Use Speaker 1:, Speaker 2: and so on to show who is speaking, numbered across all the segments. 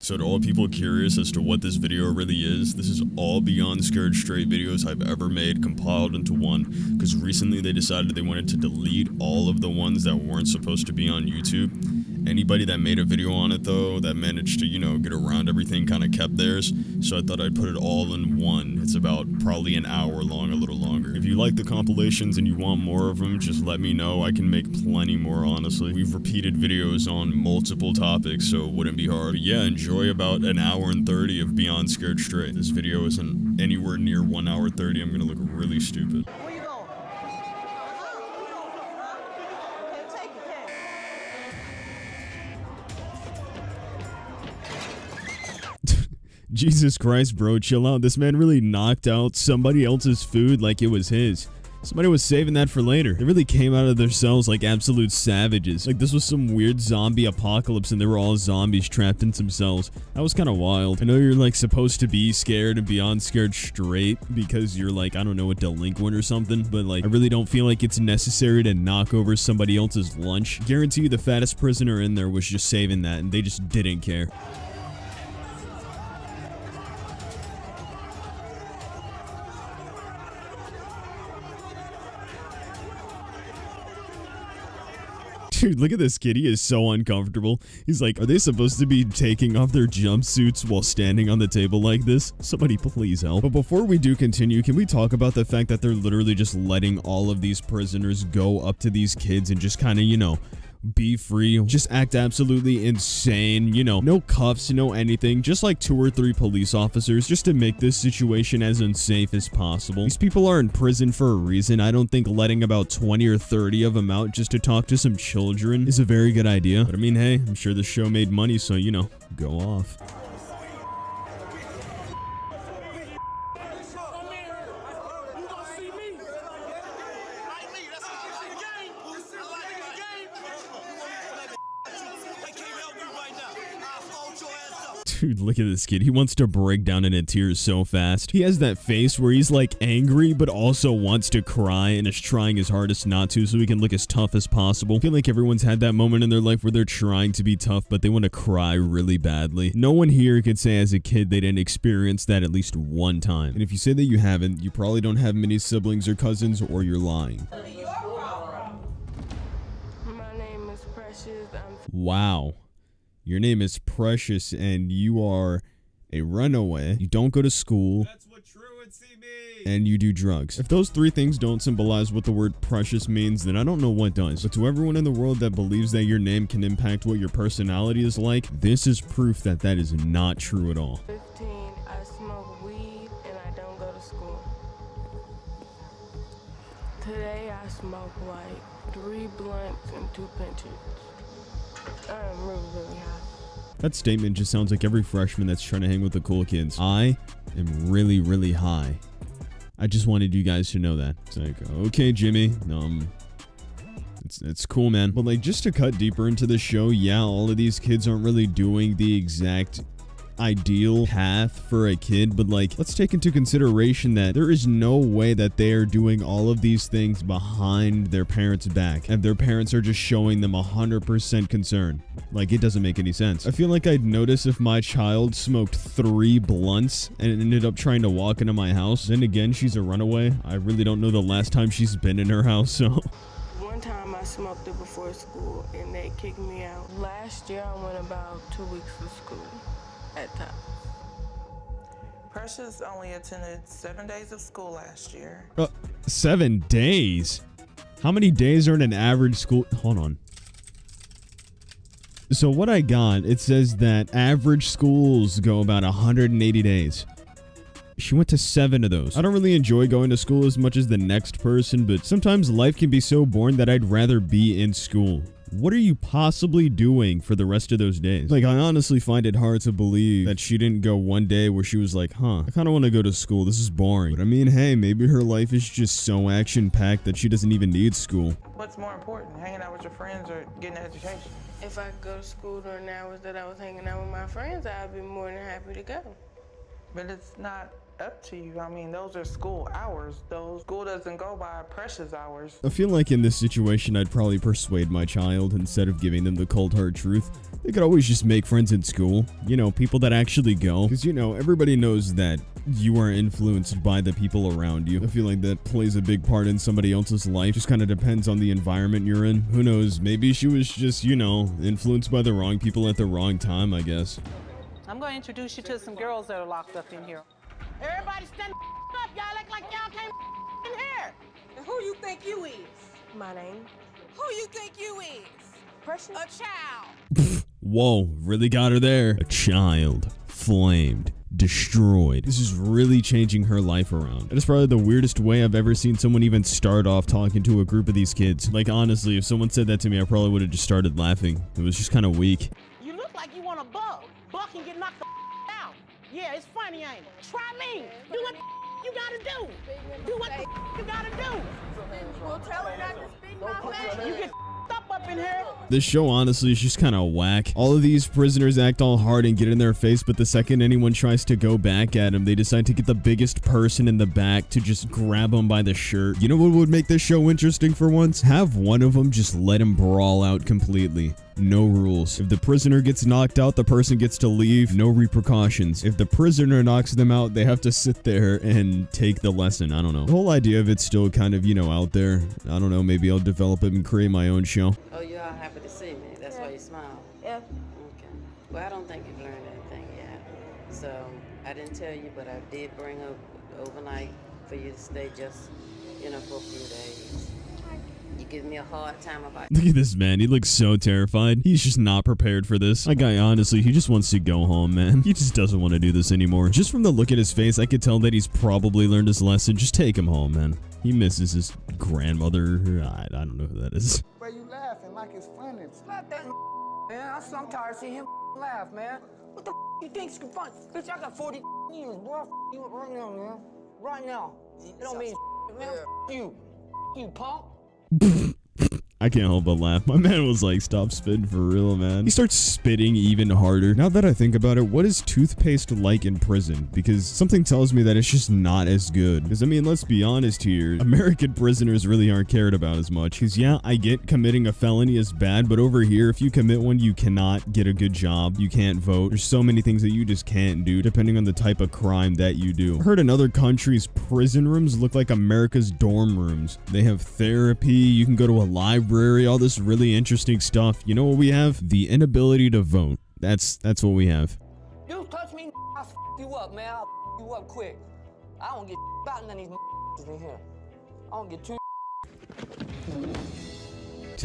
Speaker 1: So to all people curious as to what this video really is, this is all Beyond Scared Straight videos I've ever made compiled into one, because recently they decided they wanted to delete all of the ones that weren't supposed to be on YouTube. Anybody that made a video on it though, that managed to, you know, get around everything kind of kept theirs, so I thought I'd put it all in one. It's about probably an hour long, a little longer. If you like the compilations and you want more of them, just let me know. I can make plenty more, honestly. We've repeated videos on multiple topics, so it wouldn't be hard. But yeah, enjoy about an hour and 30 of Beyond Scared Straight. This video isn't anywhere near 1 hour 30. I'm gonna look really stupid.
Speaker 2: Where you going? Take it,
Speaker 3: Jesus Christ, bro, chill out. This man really knocked out somebody else's food like it was his. Somebody was saving that for later. They really came out of their cells like absolute savages. Like this was some weird zombie apocalypse and they were all zombies trapped in some cells. That was kind of wild. I know you're like supposed to be scared and Beyond Scared Straight because you're like, I don't know, a delinquent or something, but like I really don't feel like it's necessary to knock over somebody else's lunch. Guarantee you the fattest prisoner in there was just saving that and they just didn't care. Dude, look at this kid. He is so uncomfortable. He's like, are they supposed to be taking off their jumpsuits while standing on the table like this? Somebody please help. But before we do continue, can we talk about the fact that they're literally just letting all of these prisoners go up to these kids and just kind of, you know, be free, just act absolutely insane, you know, no cuffs, no anything, just like 2 or 3 police officers just to make this situation as unsafe as possible. These people are in prison for a reason. I don't think letting about 20 or 30 of them out just to talk to some children is a very good idea. But I mean, hey, I'm sure the show made money, so, you know, go off. Dude, look at this kid. He wants to break down into tears so fast. He has that face where he's like angry, but also wants to cry and is trying his hardest not to so he can look as tough as possible. I feel like everyone's had that moment in their life where they're trying to be tough, but they want to cry really badly. No one here could say as a kid they didn't experience that at least one time. And if you say that you haven't, you probably don't have many siblings or cousins, or you're lying.
Speaker 4: My name is Precious.
Speaker 3: Wow. Your name is Precious and you are a runaway. You don't go to school.
Speaker 1: That's what truancy means.
Speaker 3: And you do drugs. If those 3 things don't symbolize what the word precious means, then I don't know what does. But to everyone in the world that believes that your name can impact what your personality is like, this is proof that that is not true at all.
Speaker 4: 15. I smoke weed and I don't go to school. Today I smoke like 3 blunts and 2 pinches. I'm really high.
Speaker 3: That statement just sounds like every freshman that's trying to hang with the cool kids. I am really high. I just wanted you guys to know that. It's like, okay, Jimmy, it's cool, man. But like, just to cut deeper into the show, yeah, all of these kids aren't really doing the exact ideal path for a kid, but like, let's take into consideration that there is no way that they are doing all of these things behind their parents' back and their parents are just showing them 100% concern. Like, it doesn't make any sense. I feel like I'd notice if my child smoked 3 blunts and ended up trying to walk into my house. Then again, she's a runaway. I really don't know the last time she's been in her house, so
Speaker 4: One time I smoked it before school and they kicked me out. Last year I went about 2 weeks to school. At top.
Speaker 2: Precious only attended 7 days of school last year.
Speaker 3: 7 days? How many days are in an average school? Hold on. So what I got, it says that average schools go about 180 days. She went to 7 of those. I don't really enjoy going to school as much as the next person, but sometimes life can be so boring that I'd rather be in school. What are you possibly doing for the rest of those days? Like, I honestly find it hard to believe that she didn't go one day where she was like, huh, I kind of want to go to school. This is boring. But I mean, hey, maybe her life is just so action-packed that she doesn't even need school.
Speaker 2: What's more important, hanging out with your friends or getting an education?
Speaker 4: If I could go to school during the hours that I was hanging out with my friends, I'd be more than happy to go.
Speaker 2: But it's not up to you. I mean, those are school hours. Those school doesn't go by precious hours.
Speaker 3: I feel like in this situation, I'd probably persuade my child instead of giving them the cold hard truth. They could always just make friends in school. You know, people that actually go. Because, you know, everybody knows that you are influenced by the people around you. I feel like that plays a big part in somebody else's life. Just kind of depends on the environment you're in. Who knows? Maybe she was just, you know, influenced by the wrong people at the wrong time, I guess.
Speaker 5: I'm going to introduce you to some girls that are locked up in here. Everybody stand up. Y'all act like y'all came in here.
Speaker 6: And who you think you is?
Speaker 4: My name?
Speaker 6: Who you think you is?
Speaker 4: Precious?
Speaker 6: A child.
Speaker 3: Whoa, really got her there. A child. Flamed. Destroyed. This is really changing her life around. That is probably the weirdest way I've ever seen someone even start off talking to a group of these kids. Like, honestly, if someone said that to me, I probably would have just started laughing. It was just kind of weak.
Speaker 5: You look like you want a bug. Buck and get knocked the out. Yeah, it's funny, ain't it? Try me. Do what you gotta do. Do what you gotta do.
Speaker 6: Well, tell her not to speak my face.
Speaker 5: You get up in here.
Speaker 3: This show honestly is just kind of whack. All of these prisoners act all hard and get in their face, but the second anyone tries to go back at them, they decide to get the biggest person in the back to just grab them by the shirt. You know what would make this show interesting for once? Have one of them just let him brawl out completely. No rules. If the prisoner gets knocked out, the person gets to leave. No repercussions. If the prisoner knocks them out, they have to sit there and take the lesson. I don't know. The whole idea of it's still kind of, you know, out there. I don't know. Maybe I'll develop it and create my own show.
Speaker 7: Oh, you're all happy to see me. That's why you smile.
Speaker 6: Yeah.
Speaker 7: Okay. Well, I don't think you've learned anything yet. So, I didn't tell you, but I did bring up overnight for you to stay just, you know, for a few days. You give me a hard time about
Speaker 3: Look at this man. He looks so terrified. He's just not prepared for this. That guy, honestly, he just wants to go home, man. He just doesn't want to do this anymore. Just from the look at his face, I could tell that he's probably learned his lesson. Just take him home, man. He misses his grandmother. I don't know who that is.
Speaker 8: Why you laughing like it's funny? Slap that man. I'm tired of seeing him laugh, man. What the you think's funny? Bitch, I got 40 years, boy. You right now, man. Right now. It don't mean man. You. You punk.
Speaker 3: I can't help but laugh. My man was like, stop spitting for real, man. He starts spitting even harder. Now that I think about it, what is toothpaste like in prison? Because something tells me that it's just not as good. Because, I mean, let's be honest here. American prisoners really aren't cared about as much. Because, yeah, I get committing a felony is bad, but over here, if you commit one, you cannot get a good job. You can't vote. There's so many things that you just can't do, depending on the type of crime that you do. I heard in other countries, prison rooms look like America's dorm rooms. They have therapy. You can go to a library, all this really interesting stuff. You know what we have? The inability to vote. That's what we have.
Speaker 8: You touch me, I'll f you up, man. I'll f you up quick. I don't get about none of these in here. I don't get too.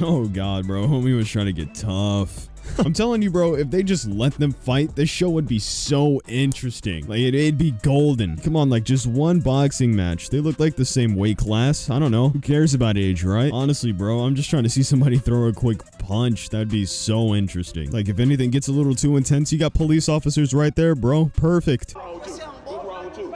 Speaker 3: Oh god, bro. Homie was trying to get tough. I'm telling you, bro, if they just let them fight, this show would be so interesting. Like, it'd be golden. Come on, like, just one boxing match. They look like the same weight class. I don't know. Who cares about age, right? Honestly, bro, I'm just trying to see somebody throw a quick punch. That'd be so interesting. Like, if anything gets a little too intense, you got police officers right there, bro. Perfect.
Speaker 9: What's wrong with you?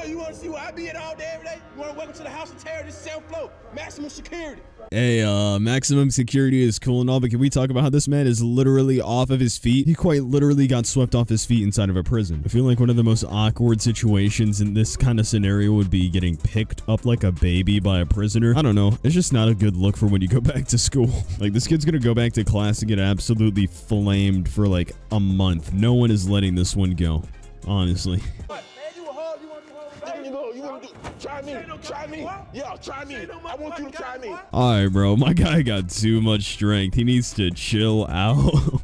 Speaker 9: You want to see where I be at all day, every day? You want to welcome to the house of terror, this self-flow, maximum security.
Speaker 3: Hey, maximum security is cool and all, but can we talk about how this man is literally off of his feet? He quite literally got swept off his feet inside of a prison. I feel like one of the most awkward situations in this kind of scenario would be getting picked up like a baby by a prisoner. I don't know. It's just not a good look for when you go back to school. Like, this kid's gonna go back to class and get absolutely flamed for like a month. No one is letting this one go, honestly.
Speaker 9: Try me. Yeah, try me. I want you to try me.
Speaker 3: Alright, bro. My guy got too much strength. He needs to chill out.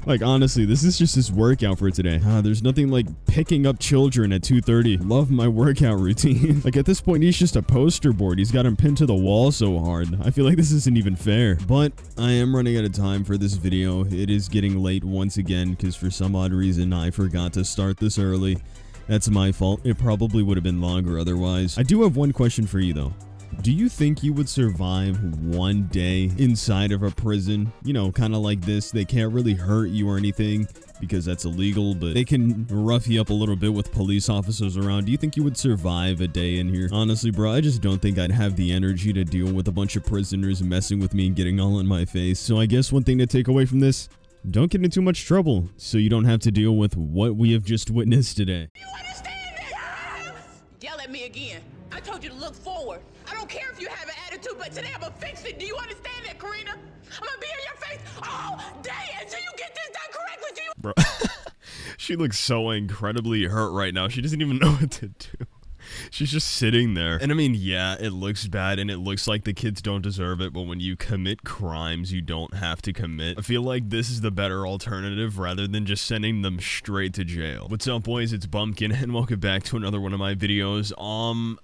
Speaker 3: Like, honestly, this is just his workout for today. There's nothing like picking up children at 2:30. Love my workout routine. Like, at this point, he's just a poster board. He's got him pinned to the wall so hard. I feel like this isn't even fair. But I am running out of time for this video. It is getting late once again because for some odd reason, I forgot to start this early. That's my fault. It probably would have been longer otherwise. I do have one question for you, though. Do you think you would survive one day inside of a prison? You know, kind of like this. They can't really hurt you or anything because that's illegal, but they can rough you up a little bit with police officers around. Do you think you would survive a day in here? Honestly, bro, I just don't think I'd have the energy to deal with a bunch of prisoners messing with me and getting all in my face. So I guess one thing to take away from this, Don't get in too much trouble so you don't have to deal with what we have just witnessed today.
Speaker 6: You understand that? Yell at me again. I told you to look forward. I don't care if you have an attitude, but today I'm gonna fix it. Do you understand that, Karina? I'm gonna be in your face all day until you get this done correctly. Do you?
Speaker 3: Bro, she looks so incredibly hurt right now. She doesn't even know what to do. She's just sitting there. And I mean, yeah, it looks bad and it looks like the kids don't deserve it, but when you commit crimes you don't have to commit, I feel like this is the better alternative rather than just sending them straight to jail. What's up, boys? It's Bumpkin and welcome back to another one of my videos.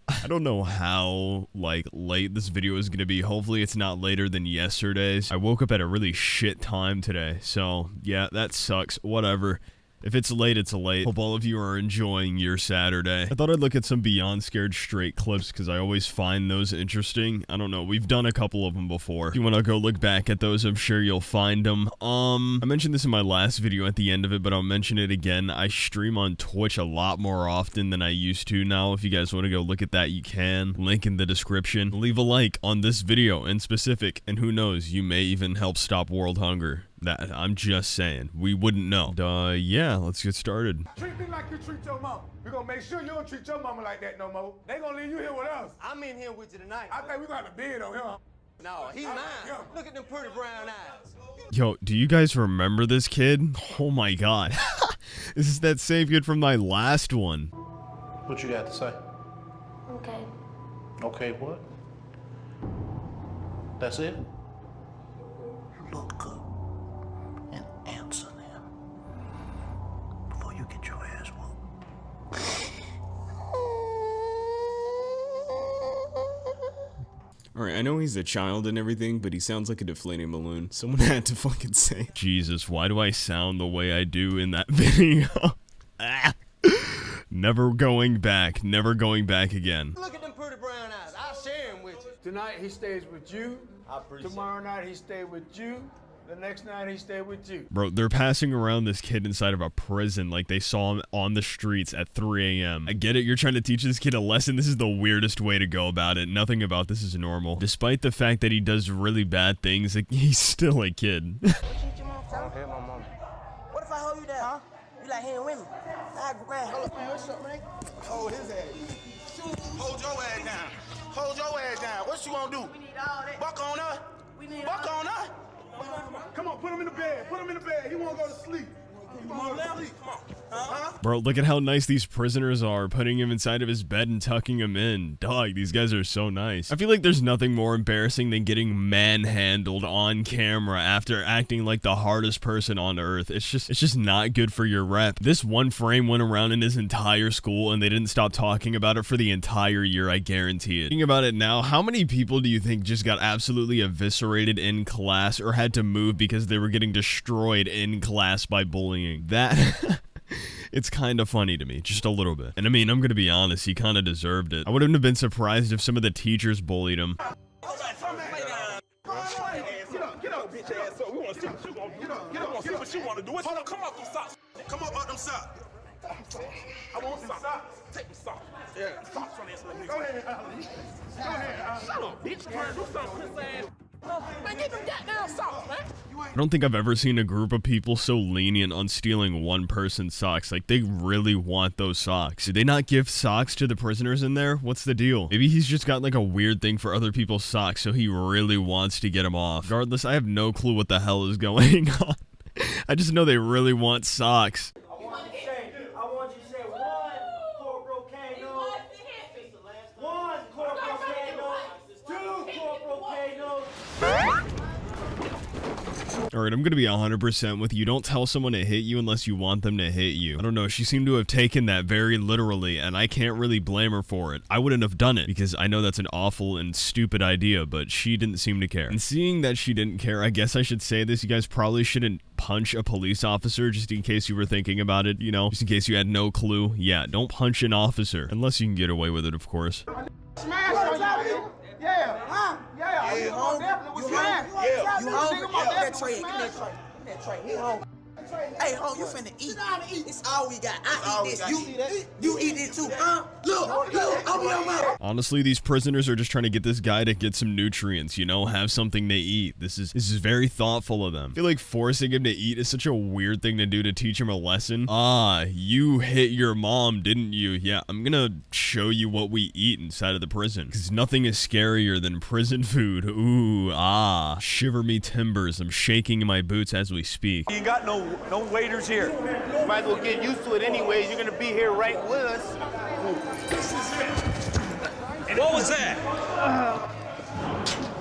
Speaker 3: I don't know how, like, late this video is gonna be. Hopefully it's not later than yesterday's. I woke up at a really shit time today, so yeah, that sucks. Whatever. If it's late, it's late. Hope all of you are enjoying your Saturday. I thought I'd look at some Beyond Scared Straight clips because I always find those interesting. I don't know. We've done a couple of them before. If you want to go look back at those, I'm sure you'll find them. I mentioned this in my last video at the end of it, but I'll mention it again. I stream on Twitch a lot more often than I used to now. If you guys want to go look at that, you can. Link in the description. Leave a like on this video in specific, and who knows, you may even help stop world hunger. That, I'm just saying. We wouldn't know. Yeah, let's get started.
Speaker 9: Treat me like you treat your mama. We're gonna make sure you don't treat your mama like that no more. They gonna leave you here with us.
Speaker 8: I'm in here with you tonight.
Speaker 9: I think we got a bid on him.
Speaker 8: No, he's mine. Look at them pretty brown eyes.
Speaker 3: Yo, do you guys remember this kid? Oh my god. This is that same kid from my last one.
Speaker 10: What you got to say?
Speaker 4: Okay.
Speaker 10: Okay, what? That's it? Look up and answer them before you get your ass whooped.
Speaker 1: Alright, I know he's a child and everything, but he sounds like a deflating balloon. Someone had to fucking say.
Speaker 3: Jesus, why do I sound the way I do in that video? Never going back. Never going back again.
Speaker 8: Look at them pretty brown eyes. I'll share him with you.
Speaker 9: Tonight he stays with you.
Speaker 8: I appreciate
Speaker 9: Tomorrow night he stay with you. The next night he stay with you.
Speaker 3: Bro, they're passing around this kid inside of a prison like they saw him on the streets at 3 a.m. I get it, you're trying to teach this kid a lesson. This is the weirdest way to go about it. Nothing about this is normal. Despite the fact that he does really bad things, like, he's still a kid.
Speaker 8: I don't hit my mama. What if I hold you down? Huh? You like hitting women? I grab. What's up, man?
Speaker 9: Hold his ass. Hold your ass down. Hold your ass down. What you gonna do?
Speaker 8: We need all that.
Speaker 9: Buck on her? Buck on her? Come on, put him in the bed. Put him in the bed. He won't go to sleep. He won't go to sleep. Huh?
Speaker 3: Bro, look at how nice these prisoners are, putting him inside of his bed and tucking him in. Dog, these guys are so nice. I feel like there's nothing more embarrassing than getting manhandled on camera after acting like the hardest person on earth. It's just not good for your rep. This one frame went around in his entire school and they didn't stop talking about it for the entire year, I guarantee it. Thinking about it now, how many people do you think just got absolutely eviscerated in class or had to move because they were getting destroyed in class by bullying? That... It's kind of funny to me, just a little bit. And I mean, I'm gonna be honest, he kind of deserved it. I wouldn't have been surprised if some of the teachers bullied him.
Speaker 9: Get up, bitch ass up. We want to see what you gonna do. Get up, see what you want to do. Hold on, come up them socks. Come up them socks. I want some socks. Take them socks. Yeah, socks on this little nigga. Go ahead, Ali. Go ahead, Ali. Shut up, bitch. Trying to do something, piss ass. Man, get them goddamn socks, man.
Speaker 3: I don't think I've ever seen a group of people so lenient on stealing one person's socks. Like, they really want those socks. Did they not give socks to the prisoners in there? What's the deal? Maybe he's just got like a weird thing for other people's socks, so he really wants to get them off. Regardless, I have no clue what the hell is going on. I just know they really want socks.
Speaker 8: I want you to say one corporal Kano. One corporal Kano. Two corporal Kano.
Speaker 3: Alright, I'm gonna be 100% with you. Don't tell someone to hit you unless you want them to hit you. I don't know, she seemed to have taken that very literally, and I can't really blame her for it. I wouldn't have done it, because I know that's an awful and stupid idea, but she didn't seem to care. And seeing that she didn't care, I guess I should say this, you guys probably shouldn't punch a police officer, just in case you were thinking about it, you know? Just in case you had no clue. Yeah, don't punch an officer. Unless you can get away with it, of course.
Speaker 9: Smash on you. Yeah, huh? Yeah, you home? You home? Yeah, you home? That tray, that tray. He home.
Speaker 8: Hey, ho, you finna eat. It's all we got. I eat this. You eat it too, huh? Look, open your mouth.
Speaker 1: Honestly, these prisoners are just trying to get this guy to get some nutrients, you know, have something to eat. This is very thoughtful of them. I feel like forcing him to eat is such a weird thing to do to teach him a lesson. Ah, you hit your mom, didn't you? Yeah, I'm gonna show you what we eat inside of the prison, because nothing is scarier than prison food. Ooh, ah, shiver me timbers. I'm shaking in my boots as we speak.
Speaker 11: You ain't got no waiters here. You might as well get used to it anyways. You're gonna be here right with us. What was that?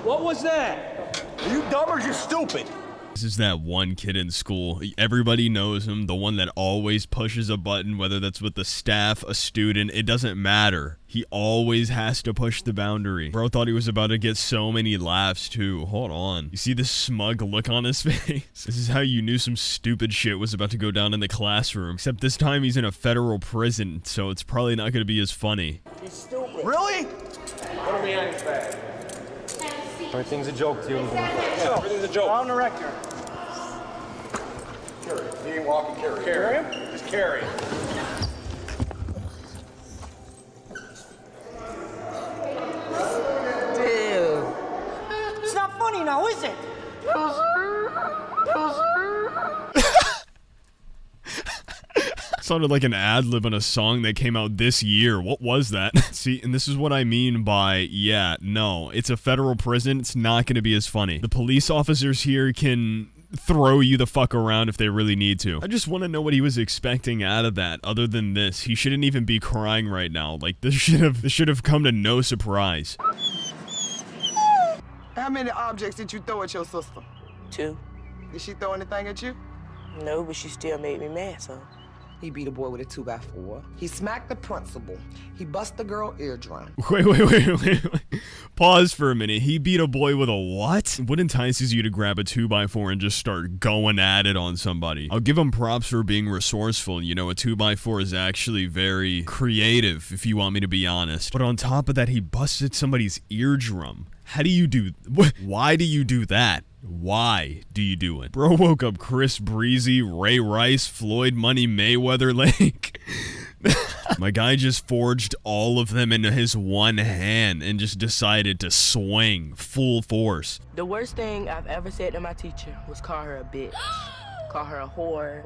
Speaker 11: What was that? Are you dumb or just stupid?
Speaker 1: This is that one kid in school. Everybody knows him, the one that always pushes a button, whether that's with the staff, a student, it doesn't matter. He always has to push the boundary. Bro thought he was about to get so many laughs too. Hold on. You see this smug look on his face? This is how you knew some stupid shit was about to go down in the classroom. Except this time he's in a federal prison, so it's probably not going to be as funny.
Speaker 11: He's stupid. Really? What are we at his bag? Everything's a joke to you. Yeah, everything's a joke. On the record. Carry him. He ain't walking, carry him. Carry him? Just carry him.
Speaker 8: Dude. It's not funny now, is it?
Speaker 1: Sounded like an ad-lib on a song that came out this year. What was that? See, and this is what I mean by, yeah, no, it's a federal prison. It's not going to be as funny. The police officers here can throw you the fuck around if they really need to. I just want to know what he was expecting out of that. Other than this, he shouldn't even be crying right now. Like, this should have come to no surprise.
Speaker 2: How many objects did you throw at your sister?
Speaker 8: 2.
Speaker 2: Did she throw anything at you?
Speaker 8: No, but she still made me mad, so.
Speaker 2: He beat a boy with a 2x4. He smacked the principal. He bust the girl eardrum.
Speaker 1: Wait. Pause for a minute. He beat a boy with a what? What entices you to grab a 2x4 and just start going at it on somebody? I'll give him props for being resourceful. You know, a 2x4 is actually very creative, if you want me to be honest. But on top of that, he busted somebody's eardrum. How do you do... Why do you do that? Why do you do it? Bro woke up Chris Breezy, Ray Rice, Floyd Money Mayweather Lake. My guy just forged all of them into his one hand and just decided to swing full force.
Speaker 4: The worst thing I've ever said to my teacher was call her a bitch. Call her a whore.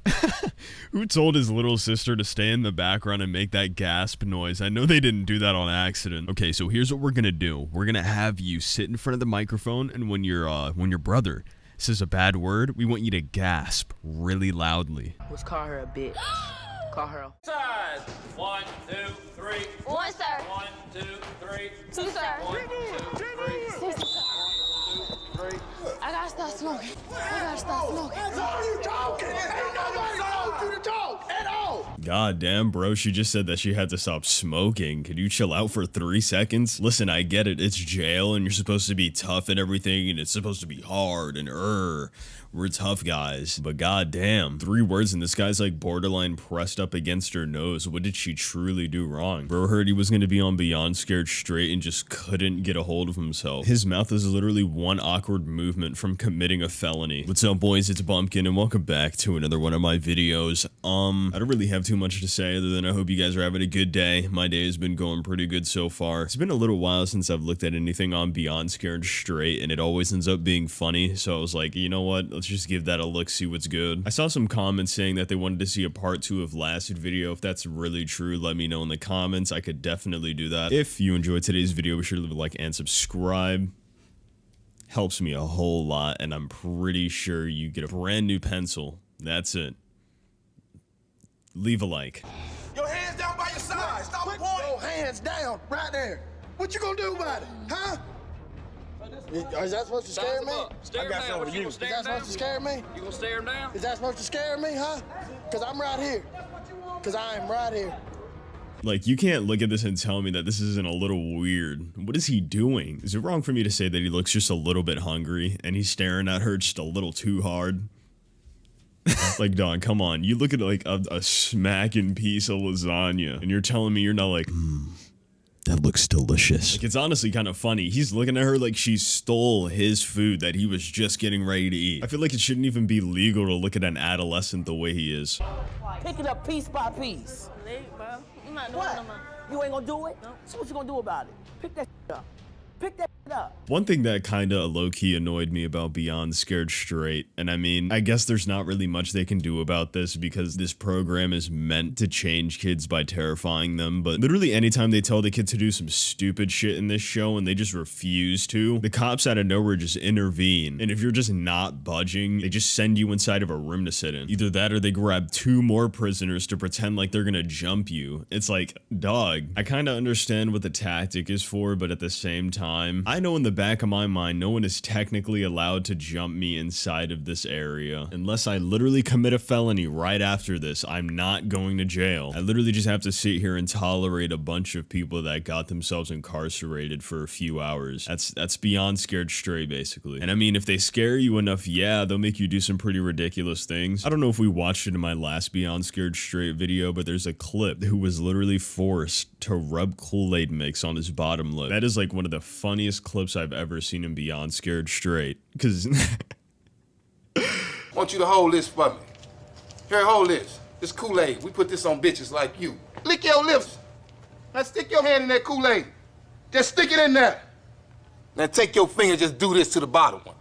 Speaker 1: Who told his little sister to stay in the background and make that gasp noise? I know they didn't do that on accident. Okay, so here's what we're gonna do. We're gonna have you sit in front of the microphone, and when your brother says a bad word, we want you to gasp really loudly.
Speaker 4: Was call her a bitch. Call her a...
Speaker 12: Size. 1, 2, 3.
Speaker 13: 1, sir.
Speaker 12: 1, 2, 3.
Speaker 13: 2, sir.
Speaker 12: 1, 2, 3.
Speaker 13: 6, sir.
Speaker 12: 1, 2, 3.
Speaker 13: I gotta stop smoking. I gotta stop smoking.
Speaker 8: That's all you talking. Ain't nobody told you to talk at all.
Speaker 1: God damn, bro, she just said that she had to stop smoking. Could you chill out for 3 seconds? Listen, I get it. It's jail and you're supposed to be tough and everything and it's supposed to be hard and we're tough guys. But god damn, 3 words and this guy's like borderline pressed up against her nose. What did she truly do wrong? Bro heard he was gonna be on Beyond Scared Straight and just couldn't get a hold of himself. His mouth is literally one awkward movement from committing a felony. What's up boys, it's Bumpkin and welcome back to another one of my videos. I don't really have too much to say other than I hope you guys are having a good day. My day has been going pretty good so far. It's been a little while since I've looked at anything on Beyond Scared Straight and it always ends up being funny. So I was like, you know what? Let's just give that a look, see what's good. I saw some comments saying that they wanted to see a part 2 of last video. If that's really true, let me know in the comments. I could definitely do that. If you enjoyed today's video, be sure to leave a like and subscribe. Helps me a whole lot, and I'm pretty sure you get a brand new pencil. That's it. Leave a like.
Speaker 8: Your hands down by your side. Stop pointing. Your hands down right there. What you gonna do about it, huh? Is that supposed to scare me?
Speaker 12: I got something for you.
Speaker 8: Is that supposed to scare me?
Speaker 12: You gonna stare him down?
Speaker 8: Is that supposed to scare me, huh? Because I'm right here. Because I am right here.
Speaker 1: Like, you can't look at this and tell me that this isn't a little weird. What is he doing? Is it wrong for me to say that he looks just a little bit hungry and he's staring at her just a little too hard? Like, Don, come on. You look at like a smacking piece of lasagna and you're telling me you're not like,
Speaker 3: That looks delicious. Like, it's honestly kind of funny. He's looking at her like she stole his food that he was just getting ready to eat. I feel like it shouldn't even be legal to look at an adolescent the way he is.
Speaker 5: Pick it up piece by piece.
Speaker 4: Bro, I'm not doing
Speaker 5: What?
Speaker 4: no more.
Speaker 5: You ain't gonna do it?
Speaker 4: No.
Speaker 5: So what you gonna do about it? Pick that up. Pick that up.
Speaker 3: One thing that kind of low-key annoyed me about Beyond Scared Straight, and I mean, I guess there's not really much they can do about this because this program is meant to change kids by terrifying them, but literally anytime they tell the kid to do some stupid shit in this show and they just refuse to, the cops out of nowhere just intervene, and if you're just not budging, they just send you inside of a room to sit in. Either that or they grab 2 more prisoners to pretend like they're gonna jump you. It's like, dog, I kind of understand what the tactic is for, but at the same time, I know in the back of my mind, no one is technically allowed to jump me inside of this area. Unless I literally commit a felony right after this, I'm not going to jail. I literally just have to sit here and tolerate a bunch of people that got themselves incarcerated for a few hours. That's Beyond Scared Straight, basically. And I mean, if they scare you enough, yeah, they'll make you do some pretty ridiculous things. I don't know if we watched it in my last Beyond Scared Straight video, but there's a clip who was literally forced to rub Kool-Aid mix on his bottom lip. That is like one of the funniest clips I've ever seen in Beyond Scared Straight, because
Speaker 9: I want you to hold this for me. Here, hold this. This Kool-Aid. We put this on bitches like you. Lick your lips. Now stick your hand in that Kool-Aid. Just stick it in there. Now take your finger, just do this to the bottom one.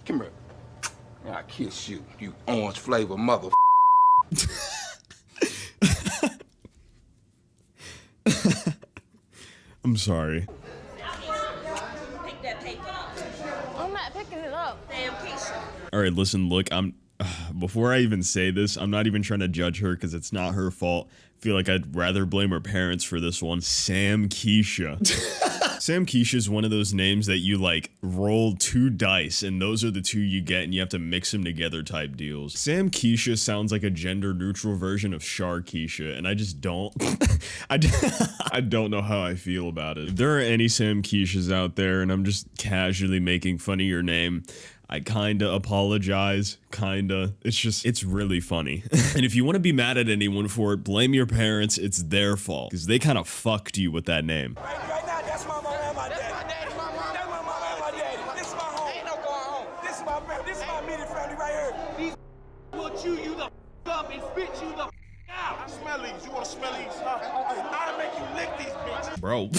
Speaker 9: Come here. I kiss you, you orange flavor mother.
Speaker 3: I'm sorry.
Speaker 4: Pick that paper up. I'm not picking it up. Damn Keisha.
Speaker 3: All right, listen, look, before I even say this, I'm not even trying to judge her because it's not her fault. I feel like I'd rather blame her parents for this one. Sam Keisha. Sam Keisha is one of those names that you like roll 2 dice and those are the 2 you get and you have to mix them together type deals. Sam Keisha sounds like a gender neutral version of Shar Keisha and I just don't, I don't know how I feel about it. If there are any Sam Keishas out there and I'm just casually making fun of your name, I kinda apologize, kinda. It's really funny. And if you want to be mad at anyone for it, blame your parents, it's their fault. Because they kind of fucked you with that name.
Speaker 9: Right now, that's my mom and my daddy. That's my daddy, my mom. That's my mom and my daddy. This is my home. Ain't no going home. This is my family. This is my immediate family right here. These will chew you the up and spit you the out. I smell these. You want to smell these? I'll make you lick these bitches.
Speaker 3: Bro.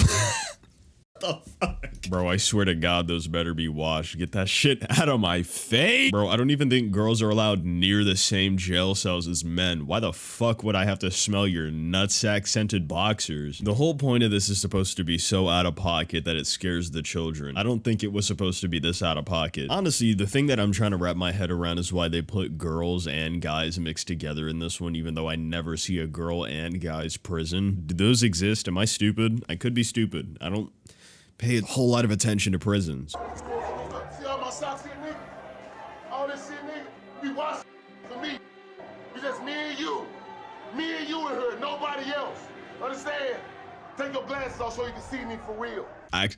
Speaker 3: The fuck? Bro, I swear to God, those better be washed. Get that shit out of my face. Bro, I don't even think girls are allowed near the same jail cells as men. Why the fuck would I have to smell your nutsack scented boxers? The whole point of this is supposed to be so out of pocket that it scares the children. I don't think it was supposed to be this out of pocket. Honestly, the thing that I'm trying to wrap my head around is why they put girls and guys mixed together in this one, even though I never see a girl and guys prison. Do those exist? Am I stupid? I could be stupid. I don't pay a whole lot of attention to prisons.
Speaker 9: See all my socks here, nigga? All this shit, nigga? We wash for me. We just me and you. Me and you in here, nobody else. Understand? Take your glasses off so you can see me for real.
Speaker 3: I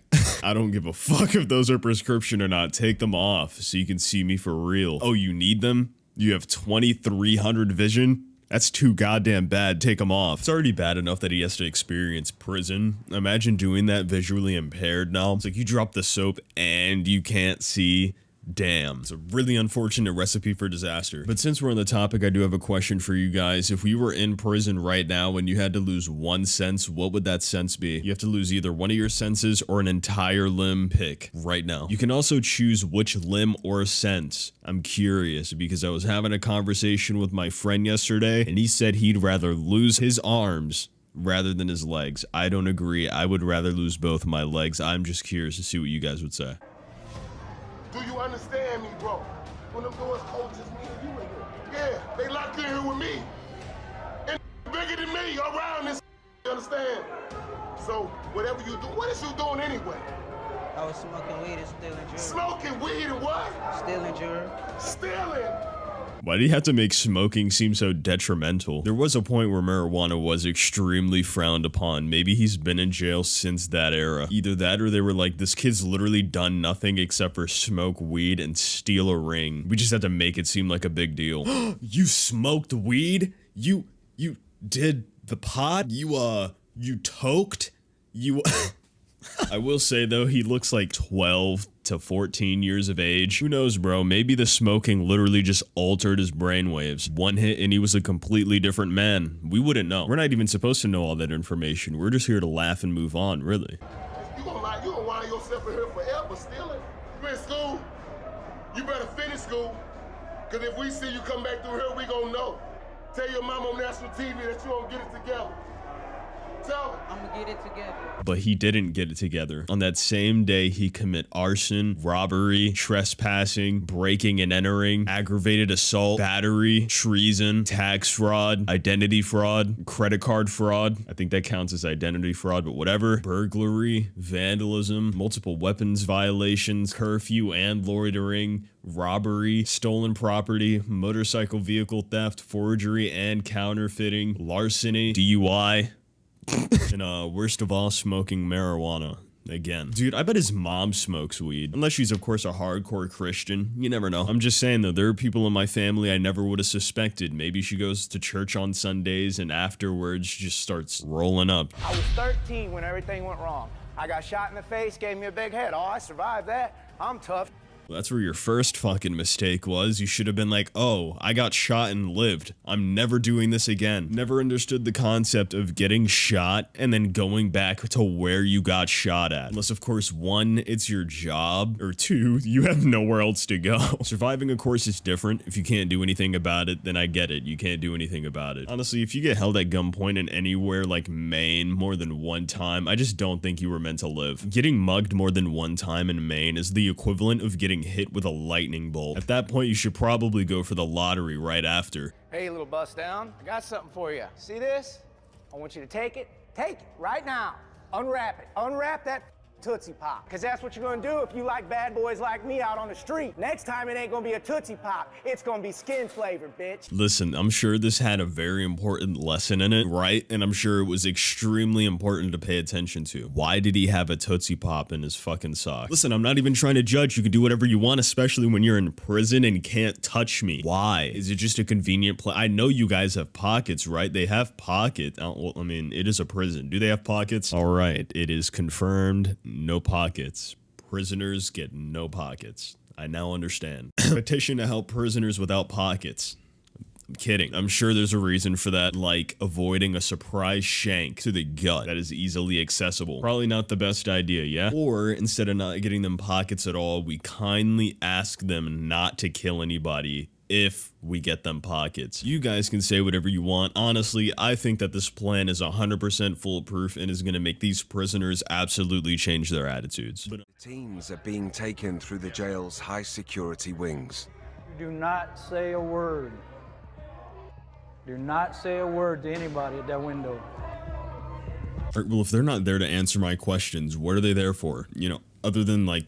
Speaker 3: don't give a fuck if those are prescription or not. Take them off so you can see me for real. Oh, you need them? You have 2300 vision? That's too goddamn bad. Take him off. It's already bad enough that he has to experience prison. Imagine doing that visually impaired now. It's like you drop the soap and you can't see. Damn. It's a really unfortunate recipe for disaster. But since we're on the topic, I do have a question for you guys. If we were in prison right now and you had to lose 1 sense, what would that sense be? You have to lose either one of your senses or an entire limb. Pick right now. You can also choose which limb or sense. I'm curious because I was having a conversation with my friend yesterday and he said he'd rather lose his arms rather than his legs. I don't agree. I would rather lose both my legs. I'm just curious to see what you guys would say.
Speaker 9: Do you understand me, bro? When them doors closed, just me and you in here. Yeah, they locked in here with me. And bigger than me around this, you understand? So, whatever you do, what is you doing anyway?
Speaker 14: I was smoking weed and stealing jewelry.
Speaker 9: Smoking weed and what?
Speaker 14: Stealing jewelry.
Speaker 9: Stealing?
Speaker 3: Why do you have to make smoking seem so detrimental? There was a point where marijuana was extremely frowned upon. Maybe he's been in jail since that era. Either that or they were like, this kid's literally done nothing except for smoke weed and steal a ring. We just had to make it seem like a big deal. You smoked weed? You did the pot? You toked? You... I will say, though, he looks like 12 to 14 years of age. Who knows, bro? Maybe the smoking literally just altered his brainwaves. One hit and he was a completely different man. We wouldn't know. We're not even supposed to know all that information. We're just here to laugh and move on, really.
Speaker 15: You gonna wind yourself in here forever stealing? You in school? You better finish school. Because if we see you come back through here, we gonna know. Tell your mom on national TV that you don't get it together.
Speaker 14: I'm gonna get it together.
Speaker 3: But he didn't get it together. On that same day, he commit arson, robbery, trespassing, breaking and entering, aggravated assault, battery, treason, tax fraud, identity fraud, credit card fraud. I think that counts as identity fraud, but whatever. Burglary, vandalism, multiple weapons violations, curfew and loitering, robbery, stolen property, motorcycle vehicle theft, forgery and counterfeiting, larceny, DUI. And worst of all, smoking marijuana. Again. Dude, I bet his mom smokes weed. Unless she's, of course, a hardcore Christian. You never know. I'm just saying, though, there are people in my family I never would have suspected. Maybe she goes to church on Sundays and afterwards just starts rolling up.
Speaker 8: I was 13 when everything went wrong. I got shot in the face, gave me a big head. Oh, I survived that. I'm tough.
Speaker 3: That's where your first fucking mistake was. You should have been like, oh, I got shot and lived. I'm never doing this again. Never understood the concept of getting shot and then going back to where you got shot at. Unless, of course, one, it's your job, or two, you have nowhere else to go. Surviving, of course, is different. If you can't do anything about it, then I get it. You can't do anything about it. Honestly, if you get held at gunpoint in anywhere like Maine more than one time, I just don't think you were meant to live. Getting mugged more than one time in Maine is the equivalent of getting hit with a lightning bolt. At that point, you should probably go for the lottery right after.
Speaker 8: Hey, little bust down. I got something for you. See this? I want you to take it. Take it right now. Unwrap it. Unwrap that Tootsie Pop. Because that's what you're going to do if you like bad boys like me out on the street. Next time, it ain't going to be a Tootsie Pop. It's going to be skin flavored, bitch.
Speaker 3: Listen, I'm sure this had a very important lesson in it, right? And I'm sure it was extremely important to pay attention to. Why did he have a Tootsie Pop in his fucking sock? Listen, I'm not even trying to judge. You can do whatever you want, especially when you're in prison and can't touch me. Why? Is it just a convenient place? I know you guys have pockets, right? They have pockets. Well, I mean, it is a prison. Do they have pockets? All right, it is confirmed. No pockets. Prisoners get no pockets. I now understand. Petition to help prisoners without pockets. I'm kidding. I'm sure there's a reason for that, like avoiding a surprise shank to the gut that is easily accessible. Probably not the best idea, yeah? Or instead of not getting them pockets at all, we kindly ask them not to kill anybody if we get them pockets. You guys can say whatever you want. Honestly, I think that this plan is 100% foolproof and is going to make these prisoners absolutely change their attitudes. But
Speaker 16: teams are being taken through the jail's high security wings.
Speaker 17: Do not say a word. Do not say a word to anybody at that window.
Speaker 3: Well, if they're not there to answer my questions, what are they there for? You know, other than like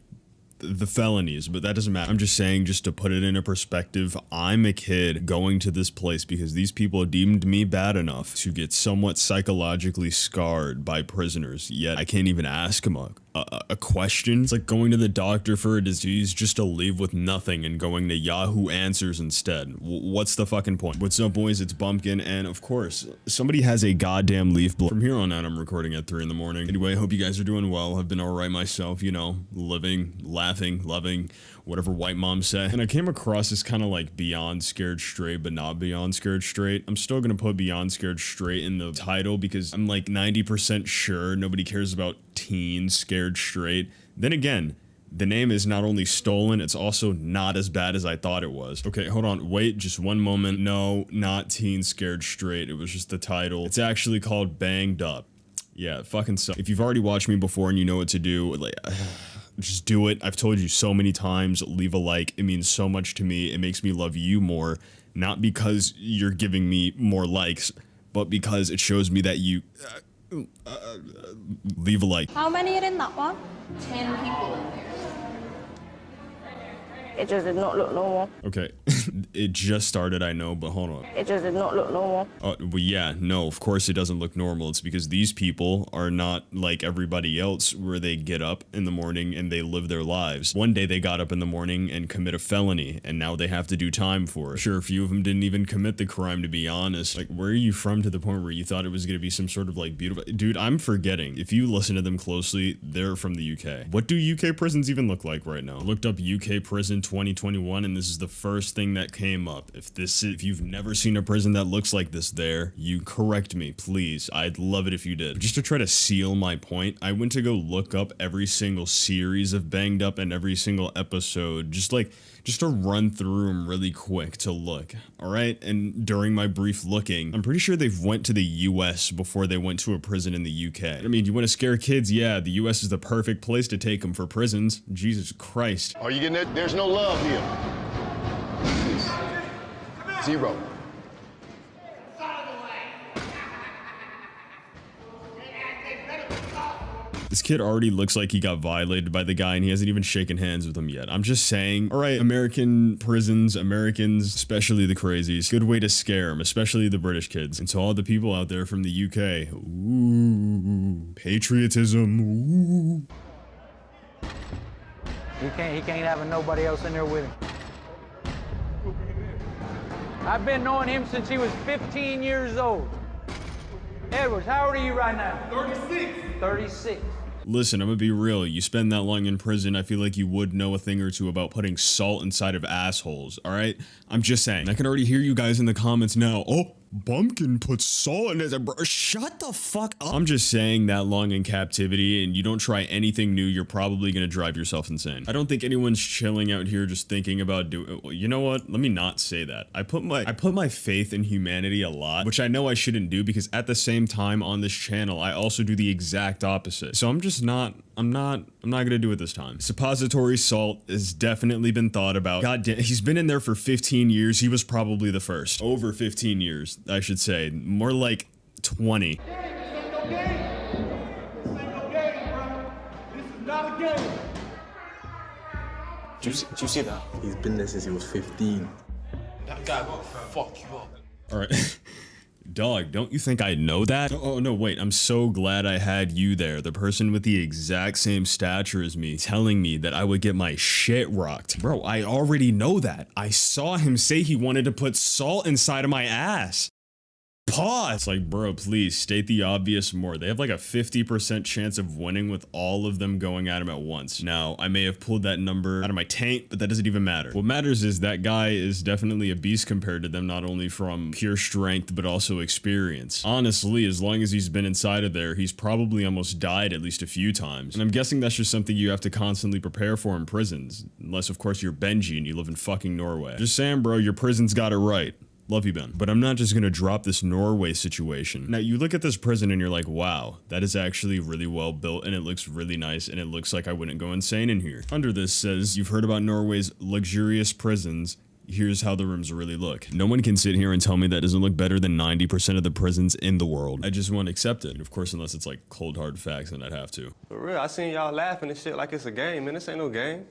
Speaker 3: the felonies, but that doesn't matter. I'm just saying, just to put it in a perspective, I'm a kid going to this place because these people deemed me bad enough to get somewhat psychologically scarred by prisoners, yet I can't even ask them a question. It's like going to the doctor for a disease just to leave with nothing and going to Yahoo Answers instead. What's the fucking point? What's up, boys? It's Bumpkin, and of course, somebody has a goddamn leaf blower. From here on out, I'm recording at 3 in the morning. Anyway, I hope you guys are doing well. I've been alright myself, you know, living, laughing, loving, whatever white moms say. And I came across this kind of like Beyond Scared Straight, but not Beyond Scared Straight. I'm still gonna put Beyond Scared Straight in the title because I'm like 90% sure nobody cares about teens scared straight. Then again, the name is not only stolen, it's also not as bad as I thought it was. Okay, hold on, wait just one moment. No, not Teen Scared Straight. It was just the title. It's actually called Banged Up. Yeah, it fucking sucks. If you've already watched me before and you know what to do, like, just do it. I've told you so many times, leave a like. It means so much to me. It makes me love you more. Not because you're giving me more likes, but because it shows me that you... leave a like.
Speaker 13: How many are in that one?
Speaker 6: 10 people in there.
Speaker 13: It just did not look normal.
Speaker 1: Okay, it just started, I know, but hold on.
Speaker 13: It just did not look normal.
Speaker 1: Well, yeah, no, of course it doesn't look normal. It's because these people are not like everybody else where they get up in the morning and they live their lives. One day they got up in the morning and commit a felony, and now they have to do time for it. Sure, a few of them didn't even commit the crime, to be honest. Like, where are you from to the point where you thought it was going to be some sort of like beautiful... Dude, I'm forgetting. If you listen to them closely, they're from the UK. What do UK prisons even look like right now? I looked up UK prison 2021, and this is the first thing that came up. If you've never seen a prison that looks like this there, you correct me, please. I'd love it if you did. But just to try to seal my point, I went to go look up every single series of Banged Up and every single episode, just to run through them really quick to look, all right? And during my brief looking, I'm pretty sure they've went to the US before they went to a prison in the UK. I mean, you want to scare kids? Yeah, the US is the perfect place to take them for prisons. Jesus Christ.
Speaker 15: Are you getting it? There's no love here. Zero.
Speaker 1: This kid already looks like he got violated by the guy, and he hasn't even shaken hands with him yet. I'm just saying, all right, American prisons, Americans, especially the crazies, good way to scare them, especially the British kids. And to all the people out there from the UK, ooh, patriotism, ooh.
Speaker 17: He can't have nobody else in there with him. I've been knowing him since he was 15 years old. Edwards, how old are you right now? 36. 36.
Speaker 1: Listen, I'm gonna be real. You spend that long in prison, I feel like you would know a thing or two about putting salt inside of assholes, alright? I'm just saying. I can already hear you guys in the comments now. Oh, Bumpkin puts salt in his... Bro, shut the fuck up. I'm just saying that long in captivity and you don't try anything new, you're probably gonna drive yourself insane. I don't think anyone's chilling out here just thinking about doing... Well, you know what? Let me not say that. I put my faith in humanity a lot, which I know I shouldn't do because at the same time on this channel, I also do the exact opposite. So I'm just not... I'm not gonna do it this time. Suppository salt has definitely been thought about. God damn, he's been in there for 15 years. He was probably the first. Over 15 years, I should say. More like 20.
Speaker 11: Did you see that? He's been there since he was 15.
Speaker 12: That guy will fuck you up.
Speaker 1: Alright. Dog, don't you think I know that? Oh, no, wait. I'm so glad I had you there. The person with the exact same stature as me telling me that I would get my shit rocked. Bro, I already know that. I saw him say he wanted to put salt inside of my ass. Pause. It's like, bro, please state the obvious more. They have like a 50% chance of winning with all of them going at him at once. Now, I may have pulled that number out of my taint, but that doesn't even matter. What matters is that guy is definitely a beast compared to them, not only from pure strength, but also experience. Honestly, as long as he's been inside of there, he's probably almost died at least a few times. And I'm guessing that's just something you have to constantly prepare for in prisons. Unless, of course, you're Benji and you live in fucking Norway. Just saying, bro, your prison's got it right. Love you, Ben. But I'm not just gonna drop this Norway situation. Now, you look at this prison and you're like, wow, that is actually really well built and it looks really nice and it looks like I wouldn't go insane in here. Under this says, you've heard about Norway's luxurious prisons. Here's how the rooms really look. No one can sit here and tell me that doesn't look better than 90% of the prisons in the world. I just won't accept it. And of course, unless it's like cold hard facts, then I'd have to.
Speaker 11: For real, I seen y'all laughing and shit like it's a game, man. This ain't no game.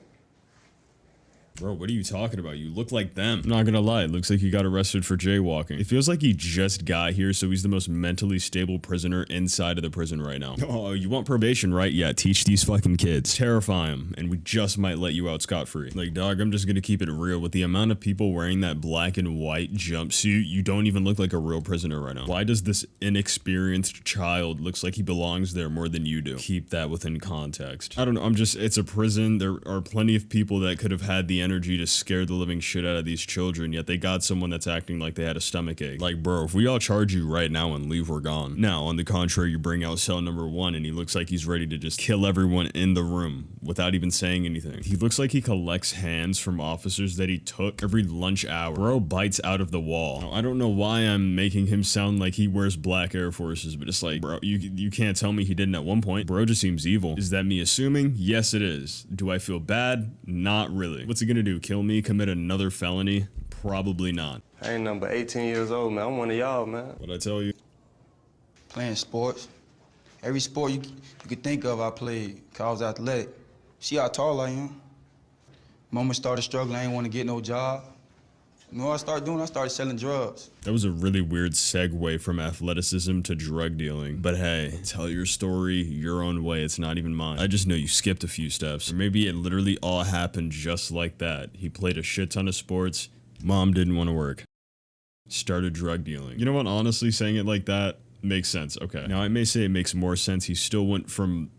Speaker 1: Bro, what are you talking about? You look like them. I'm not gonna lie, it looks like he got arrested for jaywalking. It feels like he just got here, so he's the most mentally stable prisoner inside of the prison right now. Oh, you want probation, right? Yeah, teach these fucking kids. Terrify them, and we just might let you out scot-free. Like, dog, I'm just gonna keep it real. With the amount of people wearing that black and white jumpsuit, you don't even look like a real prisoner right now. Why does this inexperienced child looks like he belongs there more than you do? Keep that within context. I don't know, it's a prison. There are plenty of people that could have had the energy to scare the living shit out of these children, yet they got someone that's acting like they had a stomach ache. Like, bro, if we all charge you right now and leave, we're gone. Now, on the contrary, you bring out cell number 1 and he looks like he's ready to just kill everyone in the room without even saying anything. He looks like he collects hands from officers that he took every lunch hour. Bro bites out of the wall. Now, I don't know why I'm making him sound like he wears black Air Forces, but it's like, bro, you can't tell me he didn't at one point. Bro just seems evil. Is that me assuming? Yes, it is. Do I feel bad? Not really. What's he gonna do? Kill me? Commit another felony? Probably not.
Speaker 11: I ain't nothing but 18 years old, man. I'm one of y'all, man.
Speaker 1: What'd I tell you?
Speaker 18: Playing sports. Every sport you could think of, I played, 'cause I was athletic. See how tall I am? Moment started struggling, I ain't want to get no job. You know what I started doing? I started selling drugs.
Speaker 1: That was a really weird segue from athleticism to drug dealing. But hey, tell your story your own way. It's not even mine. I just know you skipped a few steps. Or maybe it literally all happened just like that. He played a shit ton of sports. Mom didn't want to work. Started drug dealing. You know what? Honestly, saying it like that makes sense. Okay. Now, I may say it makes more sense. He still went from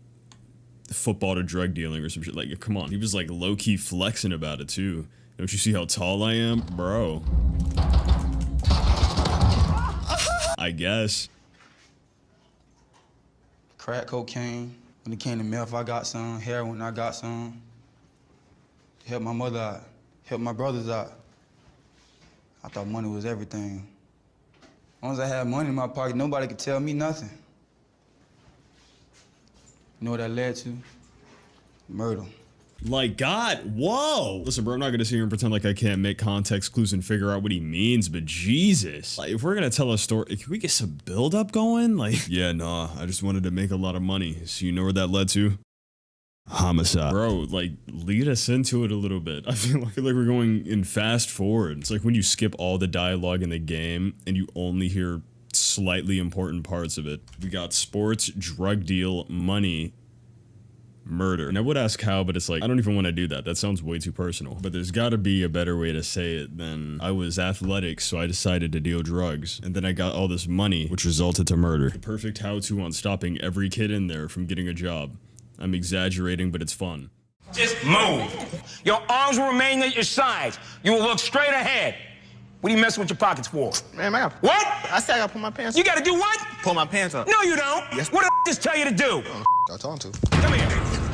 Speaker 1: football to drug dealing or some shit. Like, come on. He was like low-key flexing about it too. Don't you see how tall I am? Bro. I guess.
Speaker 18: Crack cocaine. When it came to meth, I got some. Heroin, I got some. Help my mother out. Help my brothers out. I thought money was everything. As long as I had money in my pocket, nobody could tell me nothing. You know what that led to? Murder.
Speaker 1: Like, God, whoa. Listen, bro, I'm not gonna sit here and pretend like I can't make context clues and figure out what he means, but Jesus. Like, if we're gonna tell a story, can we get some build-up going? Like, yeah, nah, I just wanted to make a lot of money. So you know where that led to? Homicide. Bro, like, lead us into it a little bit. I feel like we're going in fast forward. It's like when you skip all the dialogue in the game and you only hear slightly important parts of it. We got sports, drug deal, money, murder. And I would ask how, but it's like, I don't even want to do that. That sounds way too personal. But there's got to be a better way to say it than I was athletic, so I decided to deal drugs. And then I got all this money, which resulted to murder. The perfect how-to on stopping every kid in there from getting a job. I'm exaggerating, but it's fun.
Speaker 11: Just move. Your arms will remain at your sides. You will look straight ahead. What are you messing with your pockets for?
Speaker 19: Man, I got.
Speaker 11: What?
Speaker 19: I said I gotta pull my pants up.
Speaker 11: You gotta do what?
Speaker 19: Pull my pants up.
Speaker 11: No, you don't.
Speaker 19: Yes.
Speaker 11: What the just tell you to do?
Speaker 19: I told him to.
Speaker 11: Come here.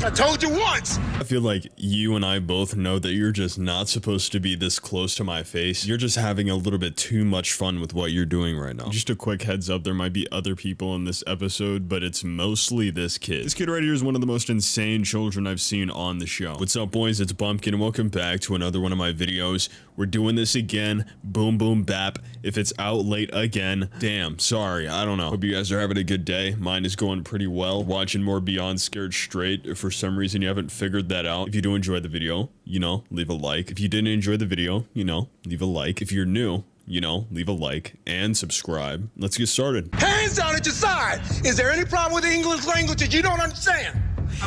Speaker 19: I told you once.
Speaker 1: I feel like you and I both know that you're just not supposed to be this close to my face. You're just having a little bit too much fun with what you're doing right now. Just a quick heads up, there might be other people in this episode, but it's mostly this kid. This kid right here is one of the most insane children I've seen on the show. What's up, boys? It's Bumpkin, and welcome back to another one of my videos. We're doing this again. Boom, boom, bap. If it's out late again, damn, sorry, I don't know. Hope you guys are having a good day. Mine is going pretty well. Watching more Beyond Scared Straight. If for some reason you haven't figured that out, if you do enjoy the video, you know, leave a like. If you didn't enjoy the video, you know, leave a like. If you're new, you know, leave a like and subscribe. Let's get started.
Speaker 9: Hands down at your side. Is there any problem with the English language that you don't understand?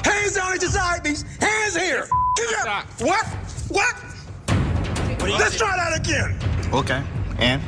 Speaker 9: Hands down at your side, these hands here. Get up. What? What? Let's try that again.
Speaker 19: Okay. And.